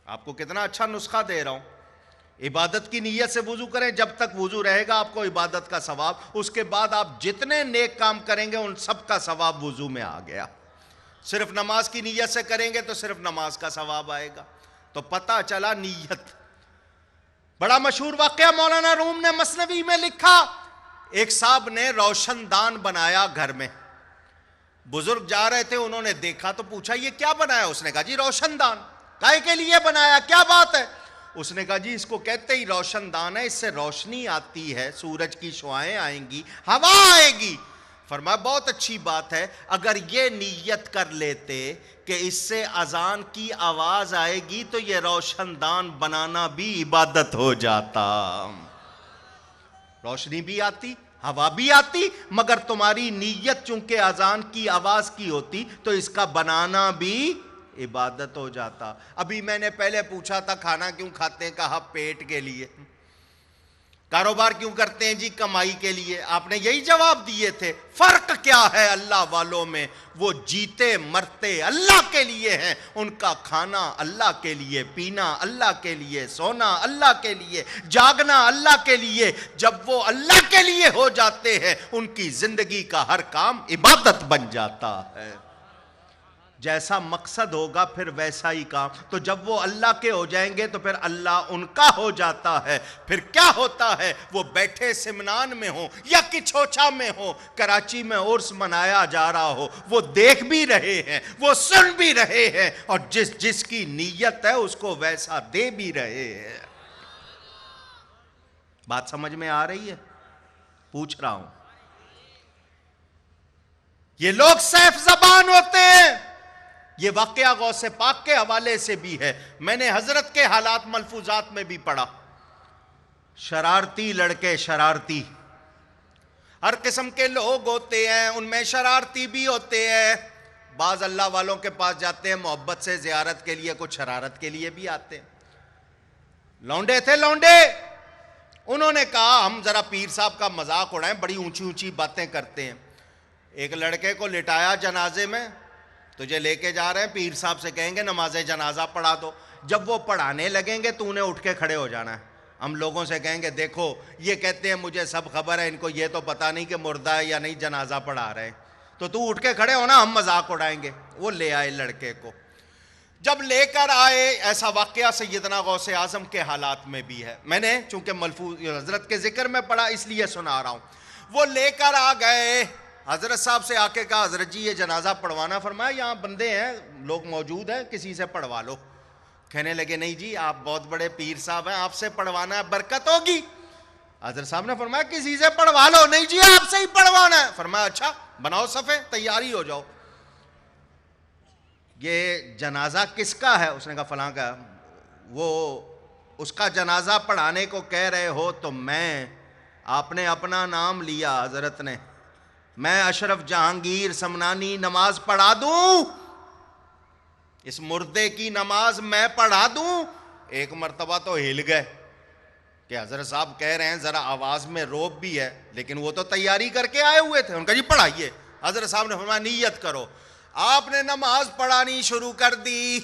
آپ کو کتنا اچھا نسخہ دے رہا ہوں. عبادت کی نیت سے وضو کریں, جب تک وضو رہے گا آپ کو عبادت کا ثواب. اس کے بعد آپ جتنے نیک کام کریں گے ان سب کا ثواب وضو میں آ گیا. صرف نماز کی نیت سے کریں گے تو صرف نماز کا ثواب آئے گا. تو پتہ چلا نیت. بڑا مشہور واقعہ مولانا روم نے مثنوی میں لکھا, ایک صاحب نے روشن دان بنایا گھر میں. بزرگ جا رہے تھے, انہوں نے دیکھا تو پوچھا یہ کیا بنایا؟ اس نے کہا جی روشن دان. کائے کے لیے بنایا, کیا بات ہے؟ اس نے کہا جی اس کو کہتے ہی روشن دان ہے, اس سے روشنی آتی ہے, سورج کی شعائیں آئیں گی, ہوا آئے گی. فرمایا بہت اچھی بات ہے, اگر یہ نیت کر لیتے کہ اس سے اذان کی آواز آئے گی تو یہ روشن دان بنانا بھی عبادت ہو جاتا. روشنی بھی آتی, ہوا بھی آتی, مگر تمہاری نیت چونکہ اذان کی آواز کی ہوتی تو اس کا بنانا بھی عبادت ہو جاتا. ابھی میں نے پہلے پوچھا تھا کھانا کیوں کھاتے ہیں, کہا پیٹ کے لیے. کاروبار کیوں کرتے ہیں؟ جی کمائی کے لیے. آپ نے یہی جواب دیے تھے. فرق کیا ہے اللہ والوں میں؟ وہ جیتے مرتے اللہ کے لیے ہیں, ان کا کھانا اللہ کے لیے, پینا اللہ کے لیے, سونا اللہ کے لیے, جاگنا اللہ کے لیے. جب وہ اللہ کے لیے ہو جاتے ہیں ان کی زندگی کا ہر کام عبادت بن جاتا ہے. جیسا مقصد ہوگا پھر ویسا ہی کام. تو جب وہ اللہ کے ہو جائیں گے تو پھر اللہ ان کا ہو جاتا ہے. پھر کیا ہوتا ہے, وہ بیٹھے سمنان میں ہوں یا کچھوچا میں ہوں, کراچی میں عرس منایا جا رہا ہو, وہ دیکھ بھی رہے ہیں, وہ سن بھی رہے ہیں, اور جس کی نیت ہے اس کو ویسا دے بھی رہے ہیں. بات سمجھ میں آ رہی ہے؟ پوچھ رہا ہوں. یہ لوگ سیف زبان ہوتے ہیں. یہ واقعہ غوث پاک کے حوالے سے بھی ہے, میں نے حضرت کے حالات ملفوظات میں بھی پڑھا. شرارتی لڑکے, شرارتی, ہر قسم کے لوگ ہوتے ہیں, ان میں شرارتی بھی ہوتے ہیں. بعض اللہ والوں کے پاس جاتے ہیں محبت سے زیارت کے لیے, کچھ شرارت کے لیے بھی آتے ہیں. لونڈے تھے لونڈے, انہوں نے کہا ہم ذرا پیر صاحب کا مذاق اڑائیں, بڑی اونچی اونچی باتیں کرتے ہیں. ایک لڑکے کو لٹایا جنازے میں, تجھے لے کے جا رہے ہیں, پیر صاحب سے کہیں گے نماز جنازہ پڑھا دو. جب وہ پڑھانے لگیں گے تو انہیں اٹھ کے کھڑے ہو جانا ہے. ہم لوگوں سے کہیں گے دیکھو یہ کہتے ہیں مجھے سب خبر ہے, ان کو یہ تو پتہ نہیں کہ مردہ ہے یا نہیں جنازہ پڑھا رہے ہیں, تو اٹھ کے کھڑے ہونا, ہم مذاق اڑائیں گے. وہ لے آئے لڑکے کو. جب لے کر آئے, ایسا واقعہ سیدنا غوث اعظم کے حالات میں بھی ہے, میں نے چونکہ ملفوظ حضرت کے ذکر میں پڑھا اس لیے سنا رہا ہوں. وہ لے کر آ گئے, حضرت صاحب سے آ کے کہا حضرت جی یہ جنازہ پڑھوانا. فرمایا یہاں بندے ہیں, لوگ موجود ہیں, کسی سے پڑھوا لو. کہنے لگے نہیں جی آپ بہت بڑے پیر صاحب ہیں, آپ سے پڑھوانا ہے برکت ہوگی. حضرت صاحب نے فرمایا کسی سے پڑھوا لو. نہیں جی آپ سے ہی پڑھوانا ہے. فرمایا اچھا بناؤ صفے, تیاری ہو جاؤ. یہ جنازہ کس کا ہے؟ اس نے کہا فلاں کا. وہ اس کا جنازہ پڑھانے کو کہہ رہے ہو تو میں, آپ نے اپنا نام لیا حضرت نے, میں اشرف جہانگیر سمنانی نماز پڑھا دوں, اس مردے کی نماز میں پڑھا دوں. ایک مرتبہ تو ہل گئے, کہ حضرت صاحب کہہ رہے ہیں ذرا آواز میں روب بھی ہے، لیکن وہ تو تیاری کر کے آئے ہوئے تھے. ان کا جی پڑھائیے. حضرت صاحب نے فرمایا نیت کرو. آپ نے نماز پڑھانی شروع کر دی.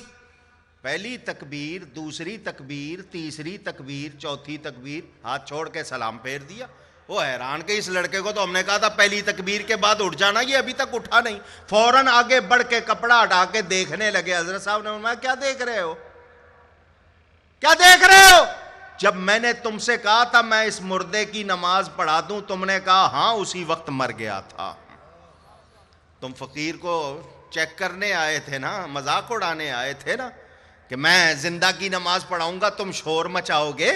پہلی تکبیر، دوسری تکبیر، تیسری تکبیر، چوتھی تکبیر، ہاتھ چھوڑ کے سلام پھیر دیا. وہ حیران کہ اس لڑکے کو تو ہم نے کہا تھا پہلی تکبیر کے بعد اٹھ جانا، یہ ابھی تک اٹھا نہیں. فوراً آگے بڑھ کے کپڑا ہٹا کے دیکھنے لگے. حضرت صاحب نے فرمایا کیا دیکھ رہے ہو، کیا دیکھ رہے ہو؟ جب میں نے تم سے کہا تھا میں اس مردے کی نماز پڑھا دوں، تم نے کہا ہاں اسی وقت مر گیا تھا. تم فقیر کو چیک کرنے آئے تھے نا، مذاق اڑانے آئے تھے نا کہ میں زندہ کی نماز پڑھاؤں گا تم شور مچاؤ گے.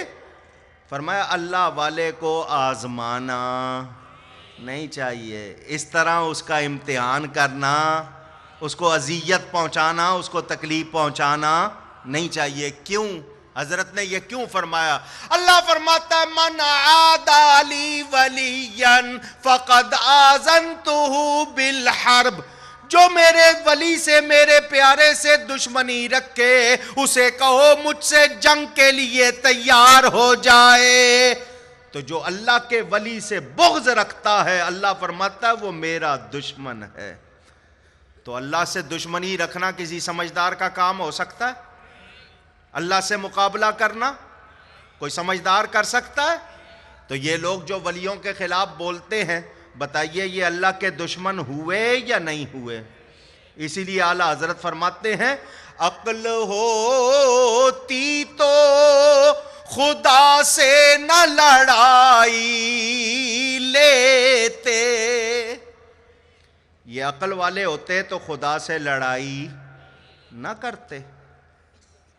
فرمایا اللہ والے کو آزمانا نہیں چاہیے، اس طرح اس کا امتحان کرنا، اس کو اذیت پہنچانا، اس کو تکلیف پہنچانا نہیں چاہیے. کیوں؟ حضرت نے یہ کیوں فرمایا؟ اللہ فرماتا ہے من عادى لي وليا فقد آذنته بالحرب. جو میرے ولی سے، میرے پیارے سے دشمنی رکھے، اسے کہو مجھ سے جنگ کے لیے تیار ہو جائے. تو جو اللہ کے ولی سے بغض رکھتا ہے، اللہ فرماتا ہے وہ میرا دشمن ہے. تو اللہ سے دشمنی رکھنا کسی سمجھدار کا کام ہو سکتا ہے؟ اللہ سے مقابلہ کرنا کوئی سمجھدار کر سکتا ہے؟ تو یہ لوگ جو ولیوں کے خلاف بولتے ہیں، بتائیے یہ اللہ کے دشمن ہوئے یا نہیں ہوئے؟ اسی لیے اعلیٰ حضرت فرماتے ہیں عقل ہوتی تو خدا سے نہ لڑائی لیتے. یہ عقل والے ہوتے تو خدا سے لڑائی نہ کرتے.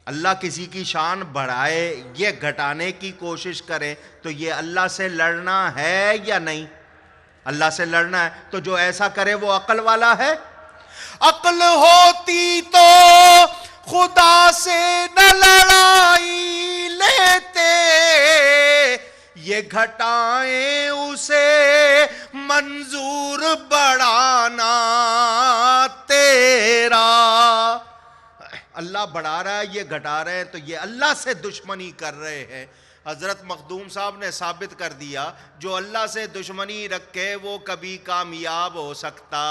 اللہ کسی کی شان بڑھائے، یہ گھٹانے کی کوشش کرے تو یہ اللہ سے لڑنا ہے یا نہیں؟ اللہ سے لڑنا ہے. تو جو ایسا کرے وہ عقل والا ہے؟ عقل ہوتی تو خدا سے نہ لڑائی لیتے، یہ گھٹائیں اسے منظور بڑھانا تیرا. اللہ بڑھا رہا ہے، یہ گھٹا رہے ہیں، تو یہ اللہ سے دشمنی کر رہے ہیں. حضرت مخدوم صاحب نے ثابت کر دیا جو اللہ سے دشمنی رکھے وہ کبھی کامیاب ہو سکتا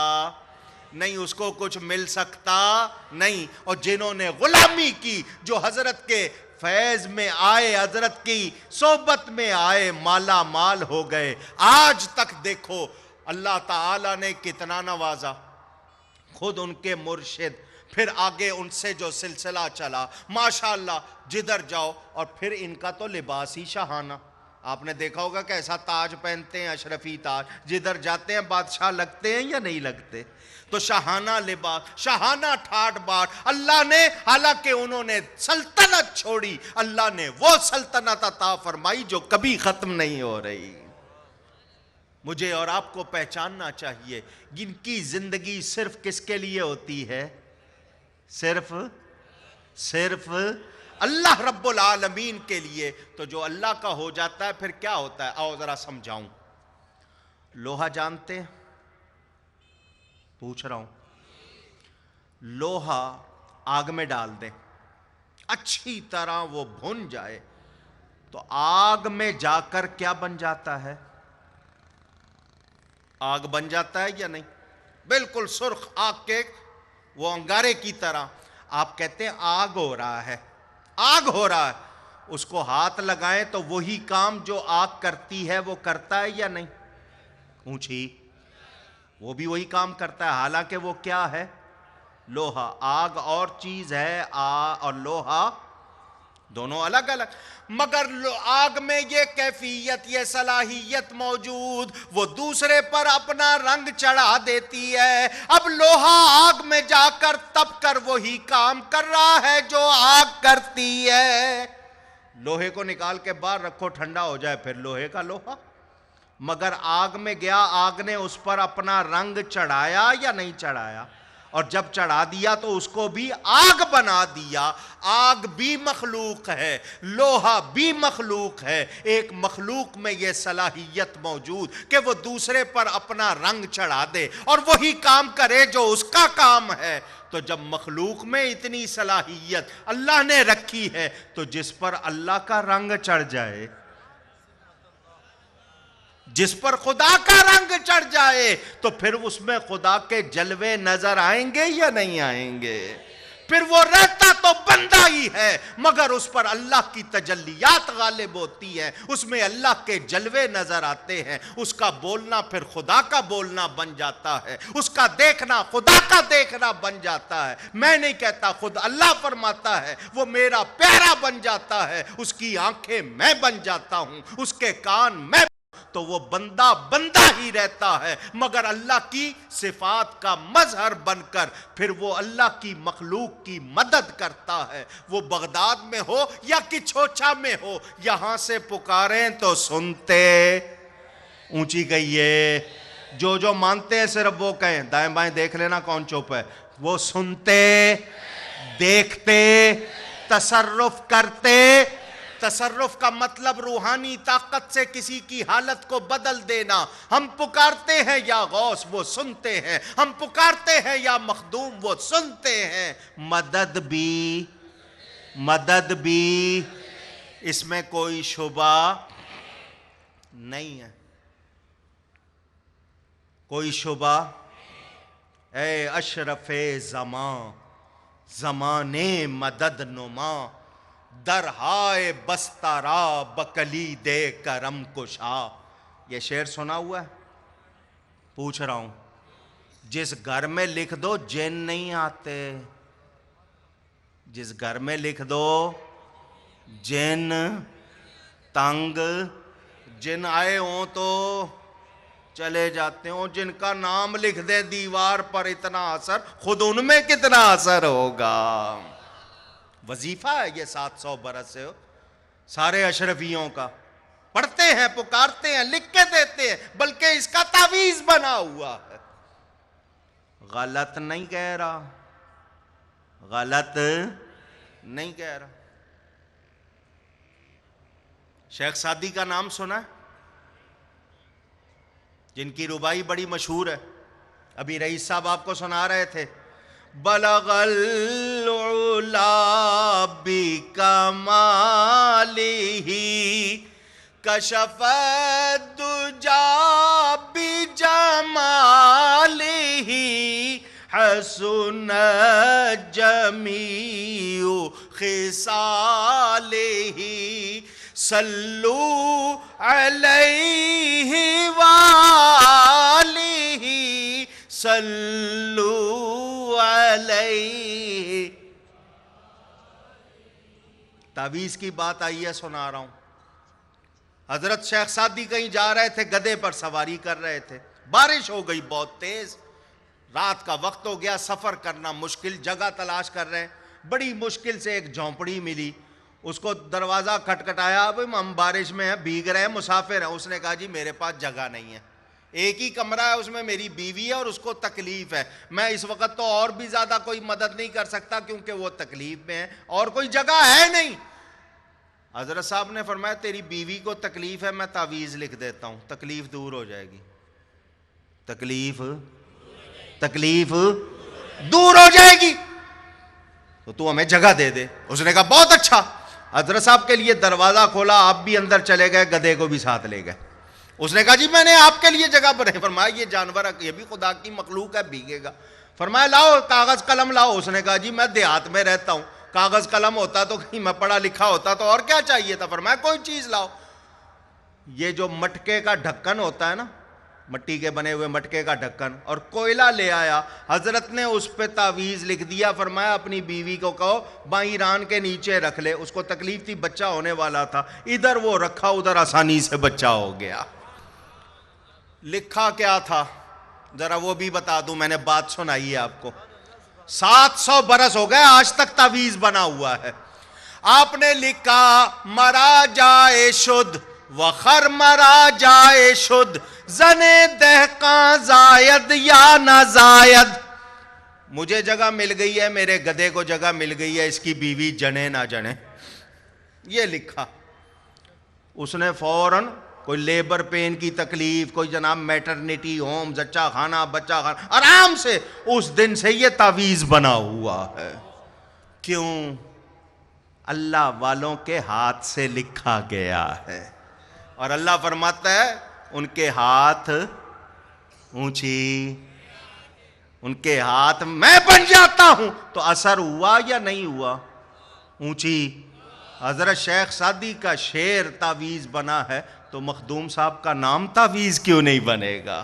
نہیں، اس کو کچھ مل سکتا نہیں. اور جنہوں نے غلامی کی، جو حضرت کے فیض میں آئے، حضرت کی صحبت میں آئے، مالا مال ہو گئے. آج تک دیکھو اللہ تعالیٰ نے کتنا نوازا. خود ان کے مرشد، پھر آگے ان سے جو سلسلہ چلا، ماشاءاللہ جدھر جاؤ. اور پھر ان کا تو لباس ہی شاہانہ. آپ نے دیکھا ہوگا کہ ایسا تاج پہنتے ہیں، اشرفی تاج، جدھر جاتے ہیں بادشاہ لگتے ہیں یا نہیں لگتے؟ تو شاہانہ لباس، شاہانہ ٹھاٹ باٹ. اللہ نے، حالانکہ انہوں نے سلطنت چھوڑی، اللہ نے وہ سلطنت عطا فرمائی جو کبھی ختم نہیں ہو رہی. مجھے اور آپ کو پہچاننا چاہیے جن کی زندگی صرف کس کے لیے ہوتی ہے؟ صرف اللہ رب العالمین کے لیے. تو جو اللہ کا ہو جاتا ہے پھر کیا ہوتا ہے؟ آؤ ذرا سمجھاؤں. لوہا جانتے ہیں؟ پوچھ رہا ہوں. لوہا آگ میں ڈال دیں، اچھی طرح وہ بھن جائے تو آگ میں جا کر کیا بن جاتا ہے؟ آگ بن جاتا ہے یا نہیں؟ بالکل سرخ آگ کے وہ انگارے کی طرح. آپ کہتے ہیں آگ ہو رہا ہے، آگ ہو رہا ہے. اس کو ہاتھ لگائیں تو وہی کام جو آگ کرتی ہے وہ کرتا ہے یا نہیں؟ اونچی، وہ بھی وہی کام کرتا ہے. حالانکہ وہ کیا ہے؟ لوہا. آگ اور چیز ہے اور لوہا دونوں الگ الگ. مگر آگ میں یہ کیفیت، یہ صلاحیت موجود، وہ دوسرے پر اپنا رنگ چڑھا دیتی ہے. اب لوہا آگ میں جا کر تپ کر وہی کام کر رہا ہے جو آگ کرتی ہے. لوہے کو نکال کے باہر رکھو، ٹھنڈا ہو جائے، پھر لوہے کا لوہا. مگر آگ میں گیا، آگ نے اس پر اپنا رنگ چڑھایا یا نہیں چڑھایا؟ اور جب چڑھا دیا تو اس کو بھی آگ بنا دیا. آگ بھی مخلوق ہے، لوہا بھی مخلوق ہے. ایک مخلوق میں یہ صلاحیت موجود کہ وہ دوسرے پر اپنا رنگ چڑھا دے اور وہی کام کرے جو اس کا کام ہے. تو جب مخلوق میں اتنی صلاحیت اللہ نے رکھی ہے تو جس پر اللہ کا رنگ چڑھ جائے جس پر خدا کا رنگ چڑھ جائے تو پھر اس میں خدا کے جلوے نظر آئیں گے یا نہیں آئیں گے؟ پھر وہ رہتا تو بندہ ہی ہے، مگر اس پر اللہ کی تجلیات غالب ہوتی ہیں، اس میں اللہ کے جلوے نظر آتے ہیں، اس کا بولنا پھر خدا کا بولنا بن جاتا ہے، اس کا دیکھنا خدا کا دیکھنا بن جاتا ہے۔ میں نہیں کہتا، خود اللہ فرماتا ہے وہ میرا پیارا بن جاتا ہے، اس کی آنکھیں میں بن جاتا ہوں، اس کے کان میں، تو وہ بندہ بندہ ہی رہتا ہے، مگر اللہ کی صفات کا مظہر بن کر پھر وہ اللہ کی مخلوق کی مدد کرتا ہے۔ وہ بغداد میں ہو یا کچھوچا میں ہو، یہاں سے پکاریں تو سنتے، اونچی کہیے، جو مانتے ہیں صرف وہ کہیں، دائیں بائیں دیکھ لینا کون چپ ہے، وہ سنتے، دیکھتے، تصرف کرتے۔ تصرف کا مطلب روحانی طاقت سے کسی کی حالت کو بدل دینا۔ ہم پکارتے ہیں یا غوث، وہ سنتے ہیں، ہم پکارتے ہیں یا مخدوم، وہ سنتے ہیں۔ مدد بھی اس میں کوئی شبہ نہیں ہے، کوئی شبہ۔ اے اشرف زمانے مدد نما، درہائے بستارا بکلی دے کرم کشا۔ یہ شعر سنا ہوا ہے؟ پوچھ رہا ہوں، جس گھر میں لکھ دو جن نہیں آتے، جس گھر میں لکھ دو جن تنگ، جن آئے ہوں تو چلے جاتے ہوں، جن کا نام لکھ دے دیوار پر اتنا اثر، خود ان میں کتنا اثر ہوگا۔ وظیفہ ہے یہ 700 برس سے سارے اشرفیوں کا، پڑھتے ہیں، پکارتے ہیں، لکھ کے دیتے ہیں، بلکہ اس کا تعویذ بنا ہوا ہے۔ غلط نہیں کہہ رہا، غلط نہیں کہہ رہا۔ شیخ سعدی کا نام سنا ہے؟ جن کی ربائی بڑی مشہور ہے، ابھی رئیس صاحب آپ کو سنا رہے تھے۔ بلغ العلا بکمالہ کشف الدجا بجمالہ حسن جمیع خصالہ صلو علیہ وآلہ صلو علیہ۔ تعویذ کی بات آئی ہے، سنا رہا ہوں۔ حضرت شیخ سعدی کہیں جا رہے تھے، گدھے پر سواری کر رہے تھے، بارش ہو گئی بہت تیز، رات کا وقت ہو گیا، سفر کرنا مشکل، جگہ تلاش کر رہے ہیں، بڑی مشکل سے ایک جھونپڑی ملی، اس کو دروازہ کھٹکھٹایا، اب ہم بارش میں ہیں، بھیگ رہے ہیں، مسافر ہیں۔ اس نے کہا جی میرے پاس جگہ نہیں ہے، ایک ہی کمرہ ہے، اس میں میری بیوی ہے اور اس کو تکلیف ہے، میں اس وقت تو اور بھی زیادہ کوئی مدد نہیں کر سکتا کیونکہ وہ تکلیف میں ہے، اور کوئی جگہ ہے نہیں۔ حضرت صاحب نے فرمایا تیری بیوی کو تکلیف ہے، میں تعویذ لکھ دیتا ہوں، تکلیف دور ہو جائے گی، تکلیف دور ہو جائے گی، تو ہمیں جگہ دے دے۔ اس نے کہا بہت اچھا۔ حضرت صاحب کے لیے دروازہ کھولا، آپ بھی اندر چلے گئے، گدھے کو بھی ساتھ لے گئے۔ اس نے کہا جی میں نے آپ کے لیے جگہ بنائی۔ فرمایا یہ جانور یہ بھی خدا کی مخلوق ہے، بھیگے گا۔ فرمایا لاؤ کاغذ قلم لاؤ۔ اس نے کہا جی میں دیہات میں رہتا ہوں، کاغذ قلم ہوتا تو کہیں میں پڑھا لکھا ہوتا تو اور کیا چاہیے تھا۔ فرمایا کوئی چیز لاؤ۔ یہ جو مٹکے کا ڈھکن ہوتا ہے نا، مٹی کے بنے ہوئے مٹکے کا ڈھکن، اور کوئلہ لے آیا، حضرت نے اس پہ تعویذ لکھ دیا۔ فرمایا اپنی بیوی کو کہو بائیں ران کے نیچے رکھ لے، اس کو تکلیف تھی، بچہ ہونے والا تھا، ادھر وہ رکھا، ادھر آسانی سے بچہ ہو گیا۔ لکھا کیا تھا ذرا وہ بھی بتا دوں، میں نے بات سنائی ہے آپ کو۔ 700 برس ہو گئے آج تک تعویذ بنا ہوا ہے۔ آپ نے لکھا مرا جائے شد وخر مرا جائے شد، زنے دہقاں زائد یا نہ زائد۔ مجھے جگہ مل گئی ہے، میرے گدھے کو جگہ مل گئی ہے، اس کی بیوی جنے نہ جنے، یہ لکھا۔ اس نے فوراً کوئی لیبر پین کی تکلیف، کوئی جناب میٹرنیٹی ہوم، زچہ خانہ، بچہ خانہ، آرام سے اس دن سے یہ تعویذ بنا ہوا ہے۔ کیوں؟ اللہ والوں کے ہاتھ سے لکھا گیا ہے۔ اور اللہ فرماتا ہے ان کے ہاتھ اونچی، ان کے ہاتھ میں بن جاتا ہوں، تو اثر ہوا یا نہیں ہوا؟ اونچی۔ حضرت شیخ سعدی کا شعر تعویذ بنا ہے تو مخدوم صاحب کا نام تعویذ کیوں نہیں بنے گا؟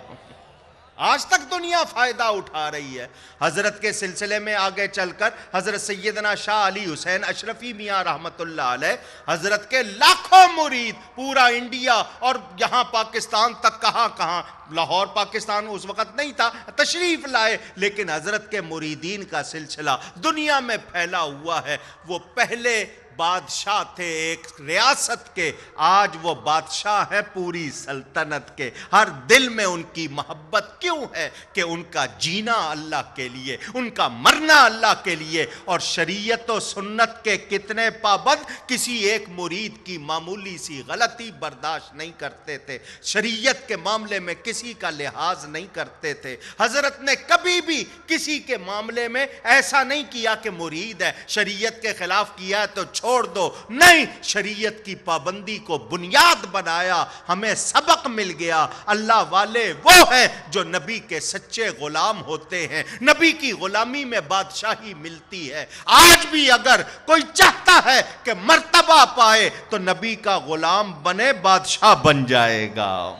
آج تک دنیا فائدہ اٹھا رہی ہے۔ حضرت کے سلسلے میں آگے چل کر حضرت سیدنا شاہ علی حسین اشرفی میاں رحمت اللہ علیہ، حضرت کے لاکھوں مرید پورا انڈیا اور یہاں پاکستان تک، کہاں کہاں، لاہور پاکستان اس وقت نہیں تھا، تشریف لائے، لیکن حضرت کے مریدین کا سلسلہ دنیا میں پھیلا ہوا ہے۔ وہ پہلے بادشاہ تھے ایک ریاست کے، آج وہ بادشاہ ہیں پوری سلطنت کے۔ ہر دل میں ان کی محبت کیوں ہے؟ کہ ان کا جینا اللہ کے لیے، ان کا مرنا اللہ کے لیے، اور شریعت و سنت کے کتنے پابند کسی ایک مرید کی معمولی سی غلطی برداشت نہیں کرتے تھے، شریعت کے معاملے میں کسی کا لحاظ نہیں کرتے تھے۔ حضرت نے کبھی بھی کسی کے معاملے میں ایسا نہیں کیا کہ مرید ہے، شریعت کے خلاف کیا ہے تو چھوڑ دو، نہیں، شریعت کی پابندی کو بنیاد بنایا۔ ہمیں سبق مل گیا، اللہ والے وہ ہیں جو نبی کے سچے غلام ہوتے ہیں، نبی کی غلامی میں بادشاہی ملتی ہے۔ آج بھی اگر کوئی چاہتا ہے کہ مرتبہ پائے تو نبی کا غلام بنے، بادشاہ بن جائے گا۔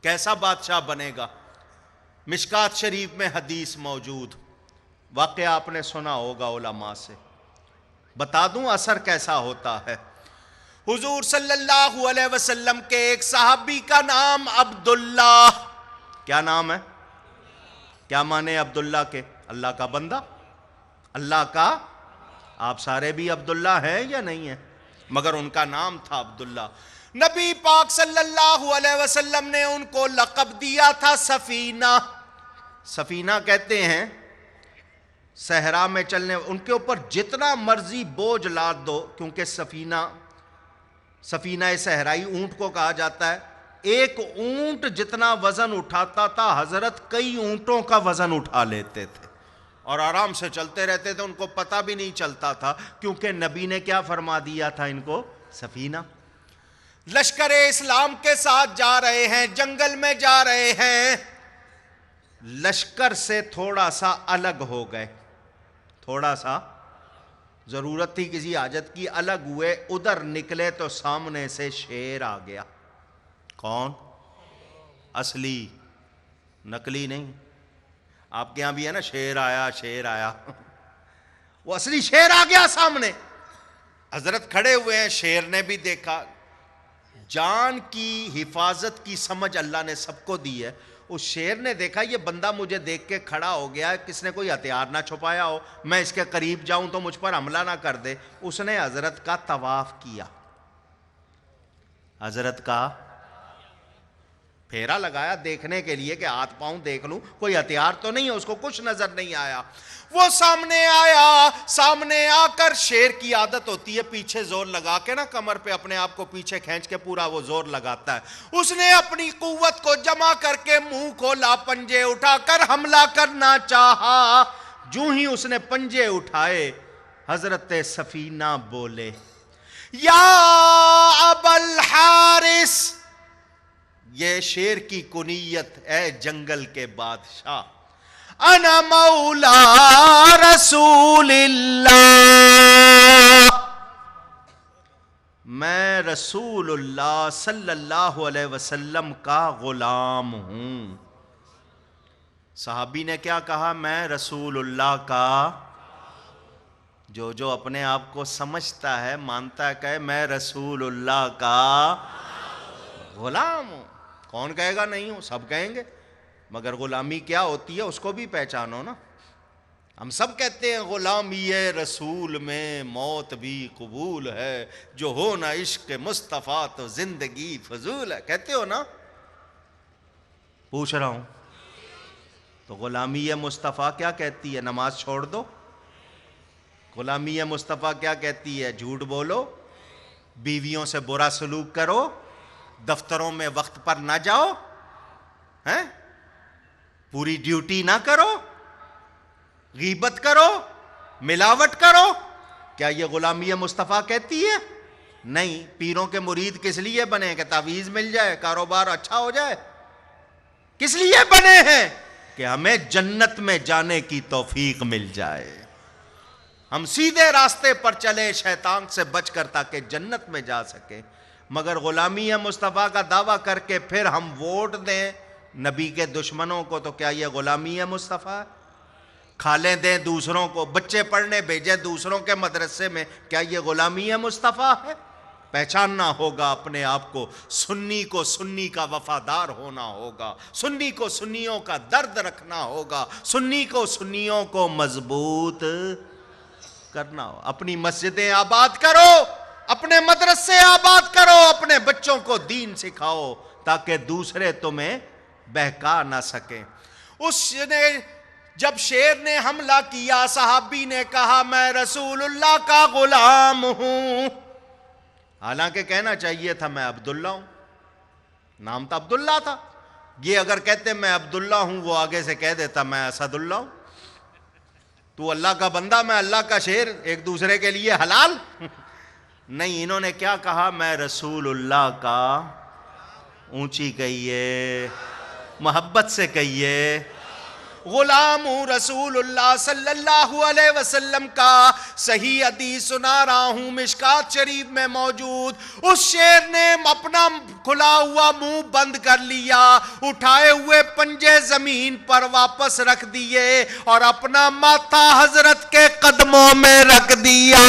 کیسا بادشاہ بنے گا؟ مشکات شریف میں حدیث موجود، واقعہ آپ نے سنا ہوگا علماء سے، بتا دوں اثر کیسا ہوتا ہے۔ حضور صلی اللہ علیہ وسلم کے ایک صحابی کا نام عبداللہ، کیا نام ہے؟ کیا مانے عبداللہ کے؟ اللہ کا بندہ، اللہ کا۔ آپ سارے بھی عبداللہ ہیں یا نہیں ہیں؟ مگر ان کا نام تھا عبداللہ۔ نبی پاک صلی اللہ علیہ وسلم نے ان کو لقب دیا تھا سفینہ۔ سفینہ کہتے ہیں صحرا میں چلنے، ان کے اوپر جتنا مرضی بوجھ لاد دو، کیونکہ سفینہ صحرائی اونٹ کو کہا جاتا ہے، ایک اونٹ جتنا وزن اٹھاتا تھا حضرت کئی اونٹوں کا وزن اٹھا لیتے تھے اور آرام سے چلتے رہتے تھے، ان کو پتہ بھی نہیں چلتا تھا، کیونکہ نبی نے کیا فرما دیا تھا ان کو؟ سفینہ۔ لشکر اسلام کے ساتھ جا رہے ہیں، جنگل میں جا رہے ہیں، لشکر سے تھوڑا سا الگ ہو گئے، تھوڑا سا ضرورت تھی کسی حاجت کی، الگ ہوئے، ادھر نکلے تو سامنے سے شیر آ گیا۔ کون؟ اصلی، نقلی نہیں۔ آپ کے ہاں بھی ہے نا، شیر آیا شیر آیا، وہ اصلی شیر آ گیا سامنے۔ حضرت کھڑے ہوئے ہیں، شیر نے بھی دیکھا، جان کی حفاظت کی سمجھ اللہ نے سب کو دی ہے۔ اس شیر نے دیکھا یہ بندہ مجھے دیکھ کے کھڑا ہو گیا ہے، کس نے کوئی ہتھیار نہ چھپایا ہو، میں اس کے قریب جاؤں تو مجھ پر حملہ نہ کر دے۔ اس نے حضرت کا طواف کیا، حضرت کا پھیرا لگایا دیکھنے کے لیے کہ ہاتھ پاؤں دیکھ لوں کوئی ہتھیار تو نہیں ہے، اس کو کچھ نظر نہیں آیا۔ وہ سامنے آیا، سامنے آ کر، شیر کی عادت ہوتی ہے پیچھے زور لگا کے نا، کمر پہ اپنے آپ کو پیچھے کھینچ کے پورا وہ زور لگاتا ہے۔ اس نے اپنی قوت کو جمع کر کے منہ کھولا، پنجے اٹھا کر حملہ کرنا چاہا۔ جو ہی اس نے پنجے اٹھائے، حضرت سفینہ بولے، یا ابا الحارث، یہ شیر کی کنیت، اے جنگل کے بادشاہ، انا مولا رسول اللہ، میں رسول اللہ صلی اللہ علیہ وسلم کا غلام ہوں۔ صحابی نے کیا کہا؟ میں رسول اللہ کا، جو اپنے آپ کو سمجھتا ہے، مانتا ہے، کہ میں رسول اللہ کا غلام ہوں۔ کون کہے گا نہیں ہوں؟ سب کہیں گے، مگر غلامی کیا ہوتی ہے اس کو بھی پہچانو نا۔ ہم سب کہتے ہیں غلامی رسول میں موت بھی قبول ہے، جو ہو نہ عشق مصطفیٰ تو زندگی فضول ہے، کہتے ہو نا؟ پوچھ رہا ہوں، تو غلامی مصطفیٰ کیا کہتی ہے؟ نماز چھوڑ دو۔ غلامی مصطفیٰ کیا کہتی ہے؟ جھوٹ بولو، بیویوں سے برا سلوک کرو، دفتروں میں وقت پر نہ جاؤ، ہیں، پوری ڈیوٹی نہ کرو، غیبت کرو، ملاوٹ کرو۔ کیا یہ غلامی مصطفیٰ کہتی ہے؟ نہیں، پیروں کے مرید کس لیے بنے؟ کہ تعویذ مل جائے، کاروبار اچھا ہو جائے؟ کس لیے بنے ہیں؟ کہ ہمیں جنت میں جانے کی توفیق مل جائے، ہم سیدھے راستے پر چلے شیطان سے بچ کر، تاکہ جنت میں جا سکیں۔ مگر غلامی مصطفیٰ کا دعویٰ کر کے پھر ہم ووٹ دیں نبی کے دشمنوں کو، تو کیا یہ غلامی مصطفیٰ؟ کھالیں دیں دوسروں کو، بچے پڑھنے بھیجیں دوسروں کے مدرسے میں، کیا یہ غلامی مصطفیٰ ہے؟ پہچاننا ہوگا اپنے آپ کو، سنی کو سنی کا وفادار ہونا ہوگا، سنی کو سنیوں کا درد رکھنا ہوگا، سنی کو سنیوں کو مضبوط کرنا ہو۔ اپنی مسجدیں آباد کرو، اپنے مدرسے آباد کرو، اپنے بچوں کو دین سکھاؤ، تاکہ دوسرے تمہیں بہکا نہ سکیں۔ اس نے جب شیر نے حملہ کیا، صحابی نے کہا میں رسول اللہ کا غلام ہوں، حالانکہ کہنا چاہیے تھا میں عبداللہ ہوں، نام تو عبداللہ تھا۔ یہ اگر کہتے میں عبداللہ ہوں، وہ آگے سے کہہ دیتا میں اسد اللہ ہوں۔ تو اللہ کا بندہ، میں اللہ کا شیر، ایک دوسرے کے لیے حلال؟ نہیں، انہوں نے کیا کہا؟ میں رسول اللہ کا، اونچی کہیے، محبت سے کہیے، غلام ہوں رسول اللہ صلی اللہ علیہ وسلم کا۔ صحیح حدیث سنا رہا ہوں، مشکات شریف میں موجود۔ اس شیر نے اپنا کھلا ہوا منہ بند کر لیا، اٹھائے ہوئے پنجے زمین پر واپس رکھ دیے، اور اپنا ماتھا حضرت کے قدموں میں رکھ دیا۔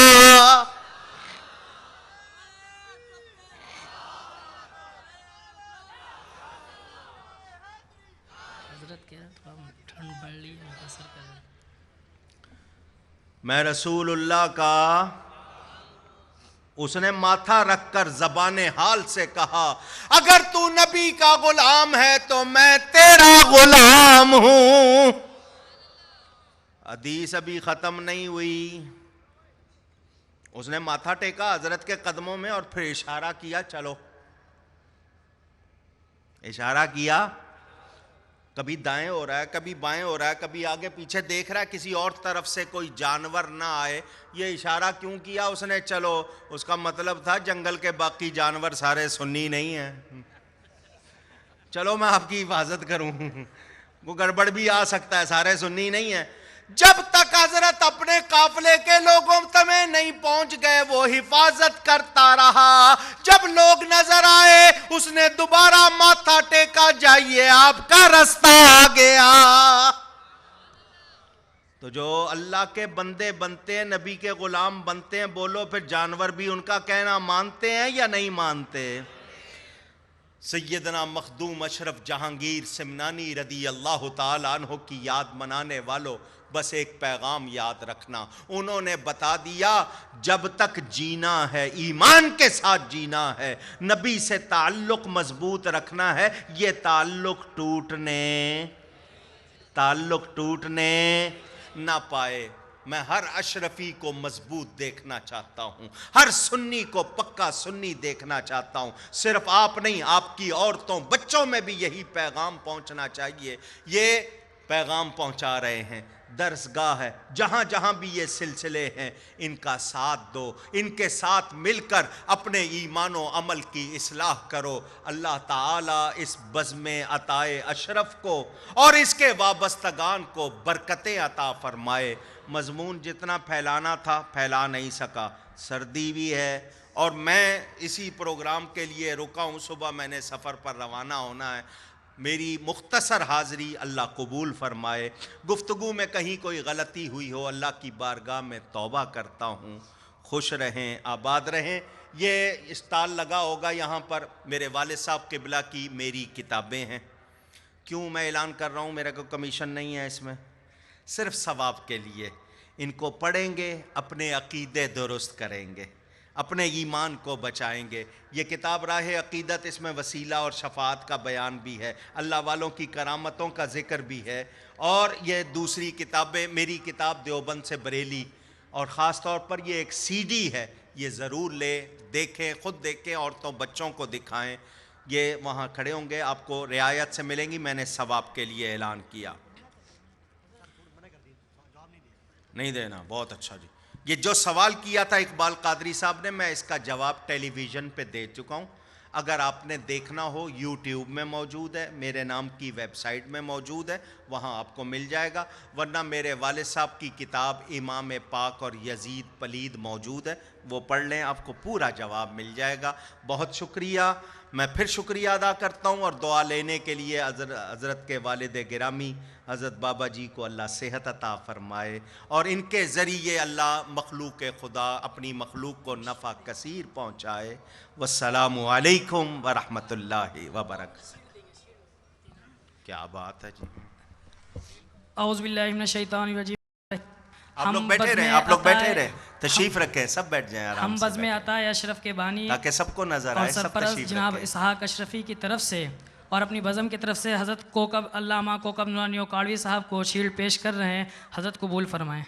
میں رسول اللہ کا، اس نے ماتھا رکھ کر زبان حال سے کہا اگر تو نبی کا غلام ہے تو میں تیرا غلام ہوں۔ حدیث ابھی ختم نہیں ہوئی، اس نے ماتھا ٹیکا حضرت کے قدموں میں، اور پھر اشارہ کیا چلو، اشارہ کیا، کبھی دائیں ہو رہا ہے، کبھی بائیں ہو رہا ہے، کبھی آگے پیچھے دیکھ رہا ہے کسی اور طرف سے کوئی جانور نہ آئے۔ یہ اشارہ کیوں کیا اس نے؟ چلو، اس کا مطلب تھا جنگل کے باقی جانور سارے سنی نہیں ہیں، چلو میں آپ کی حفاظت کروں، وہ گڑبڑ بھی آ سکتا ہے، سارے سنی نہیں ہیں۔ جب تک حضرت اپنے قافلے کے لوگوں تمہیں نہیں پہنچ گئے، وہ حفاظت کرتا رہا۔ جب لوگ نظر آئے، اس نے دوبارہ ماتھا ٹیکا، جائیے آپ کا رستہ آ گیا۔ تو جو اللہ کے بندے بنتے ہیں، نبی کے غلام بنتے ہیں، بولو پھر جانور بھی ان کا کہنا مانتے ہیں یا نہیں مانتے؟ سیدنا مخدوم اشرف جہانگیر سمنانی رضی اللہ تعالیٰ عنہ کی یاد منانے والوں، بس ایک پیغام یاد رکھنا، انہوں نے بتا دیا جب تک جینا ہے ایمان کے ساتھ جینا ہے، نبی سے تعلق مضبوط رکھنا ہے، یہ تعلق ٹوٹنے نہ پائے۔ میں ہر اشرفی کو مضبوط دیکھنا چاہتا ہوں، ہر سنی کو پکا سنی دیکھنا چاہتا ہوں، صرف آپ نہیں، آپ کی عورتوں بچوں میں بھی یہی پیغام پہنچنا چاہیے۔ یہ پیغام پہنچا رہے ہیں، درس گاہ ہے، جہاں جہاں بھی یہ سلسلے ہیں، ان کا ساتھ دو، ان کے ساتھ مل کر اپنے ایمان و عمل کی اصلاح کرو۔ اللہ تعالیٰ اس بزم عطائے اشرف کو اور اس کے وابستگان کو برکتیں عطا فرمائے۔ مضمون جتنا پھیلانا تھا پھیلا نہیں سکا، سردی بھی ہے، اور میں اسی پروگرام کے لیے رکا ہوں، صبح میں نے سفر پر روانہ ہونا ہے۔ میری مختصر حاضری اللہ قبول فرمائے، گفتگو میں کہیں کوئی غلطی ہوئی ہو اللہ کی بارگاہ میں توبہ کرتا ہوں۔ خوش رہیں، آباد رہیں۔ یہ اسٹال لگا ہوگا یہاں پر، میرے والد صاحب قبلہ کی میری کتابیں ہیں۔ کیوں میں اعلان کر رہا ہوں؟ میرا کوئی کمیشن نہیں ہے اس میں، صرف ثواب کے لیے۔ ان کو پڑھیں گے، اپنے عقیدے درست کریں گے، اپنے ایمان کو بچائیں گے۔ یہ کتاب راہ عقیدت، اس میں وسیلہ اور شفاعت کا بیان بھی ہے، اللہ والوں کی کرامتوں کا ذکر بھی ہے، اور یہ دوسری کتابیں، میری کتاب دیوبند سے بریلی، اور خاص طور پر یہ ایک سی ڈی ہے، یہ ضرور لیں، دیکھیں، خود دیکھیں، عورتوں بچوں کو دکھائیں۔ یہ وہاں کھڑے ہوں گے، آپ کو رعایت سے ملیں گی، میں نے ثواب کے لیے اعلان کیا۔ نہیں دینا، بہت اچھا جی، یہ جو سوال کیا تھا اقبال قادری صاحب نے، میں اس کا جواب ٹیلی ویژن پہ دے چکا ہوں. اگر آپ نے دیکھنا ہو یوٹیوب میں موجود ہے، میرے نام کی ویب سائٹ میں موجود ہے، وہاں آپ کو مل جائے گا. ورنہ میرے والد صاحب کی کتاب امام پاک اور یزید پلید موجود ہے، وہ پڑھ لیں، آپ کو پورا جواب مل جائے گا. بہت شکریہ. میں پھر شکریہ ادا کرتا ہوں اور دعا لینے کے لیے حضرت کے والد گرامی حضرت بابا جی کو اللہ صحت عطا فرمائے اور ان کے ذریعے اللہ مخلوق خدا اپنی مخلوق کو نفع کثیر پہنچائے. والسلام علیکم ورحمۃ اللہ وبرکاتہ. کیا بات ہے جی. اعوذ باللہ من الشیطان الرجیم. آپ لوگ بیٹھے رہیں، آپ لوگ بیٹھے رہیں، تشریف رکھیں، سب بیٹھ جائیں آرام ہم سے بزم عطا اشرف کے بانی تاکہ سب کو نظر اور آئے. سب سرپرست تشریف جناب رکھیں. اسحاق اشرفی کی طرف سے اور اپنی بزم کی طرف سے حضرت کوکب علامہ کوکب نورانی اوکاڑوی صاحب کو شیلڈ پیش کر رہے ہیں. حضرت قبول فرمائیں.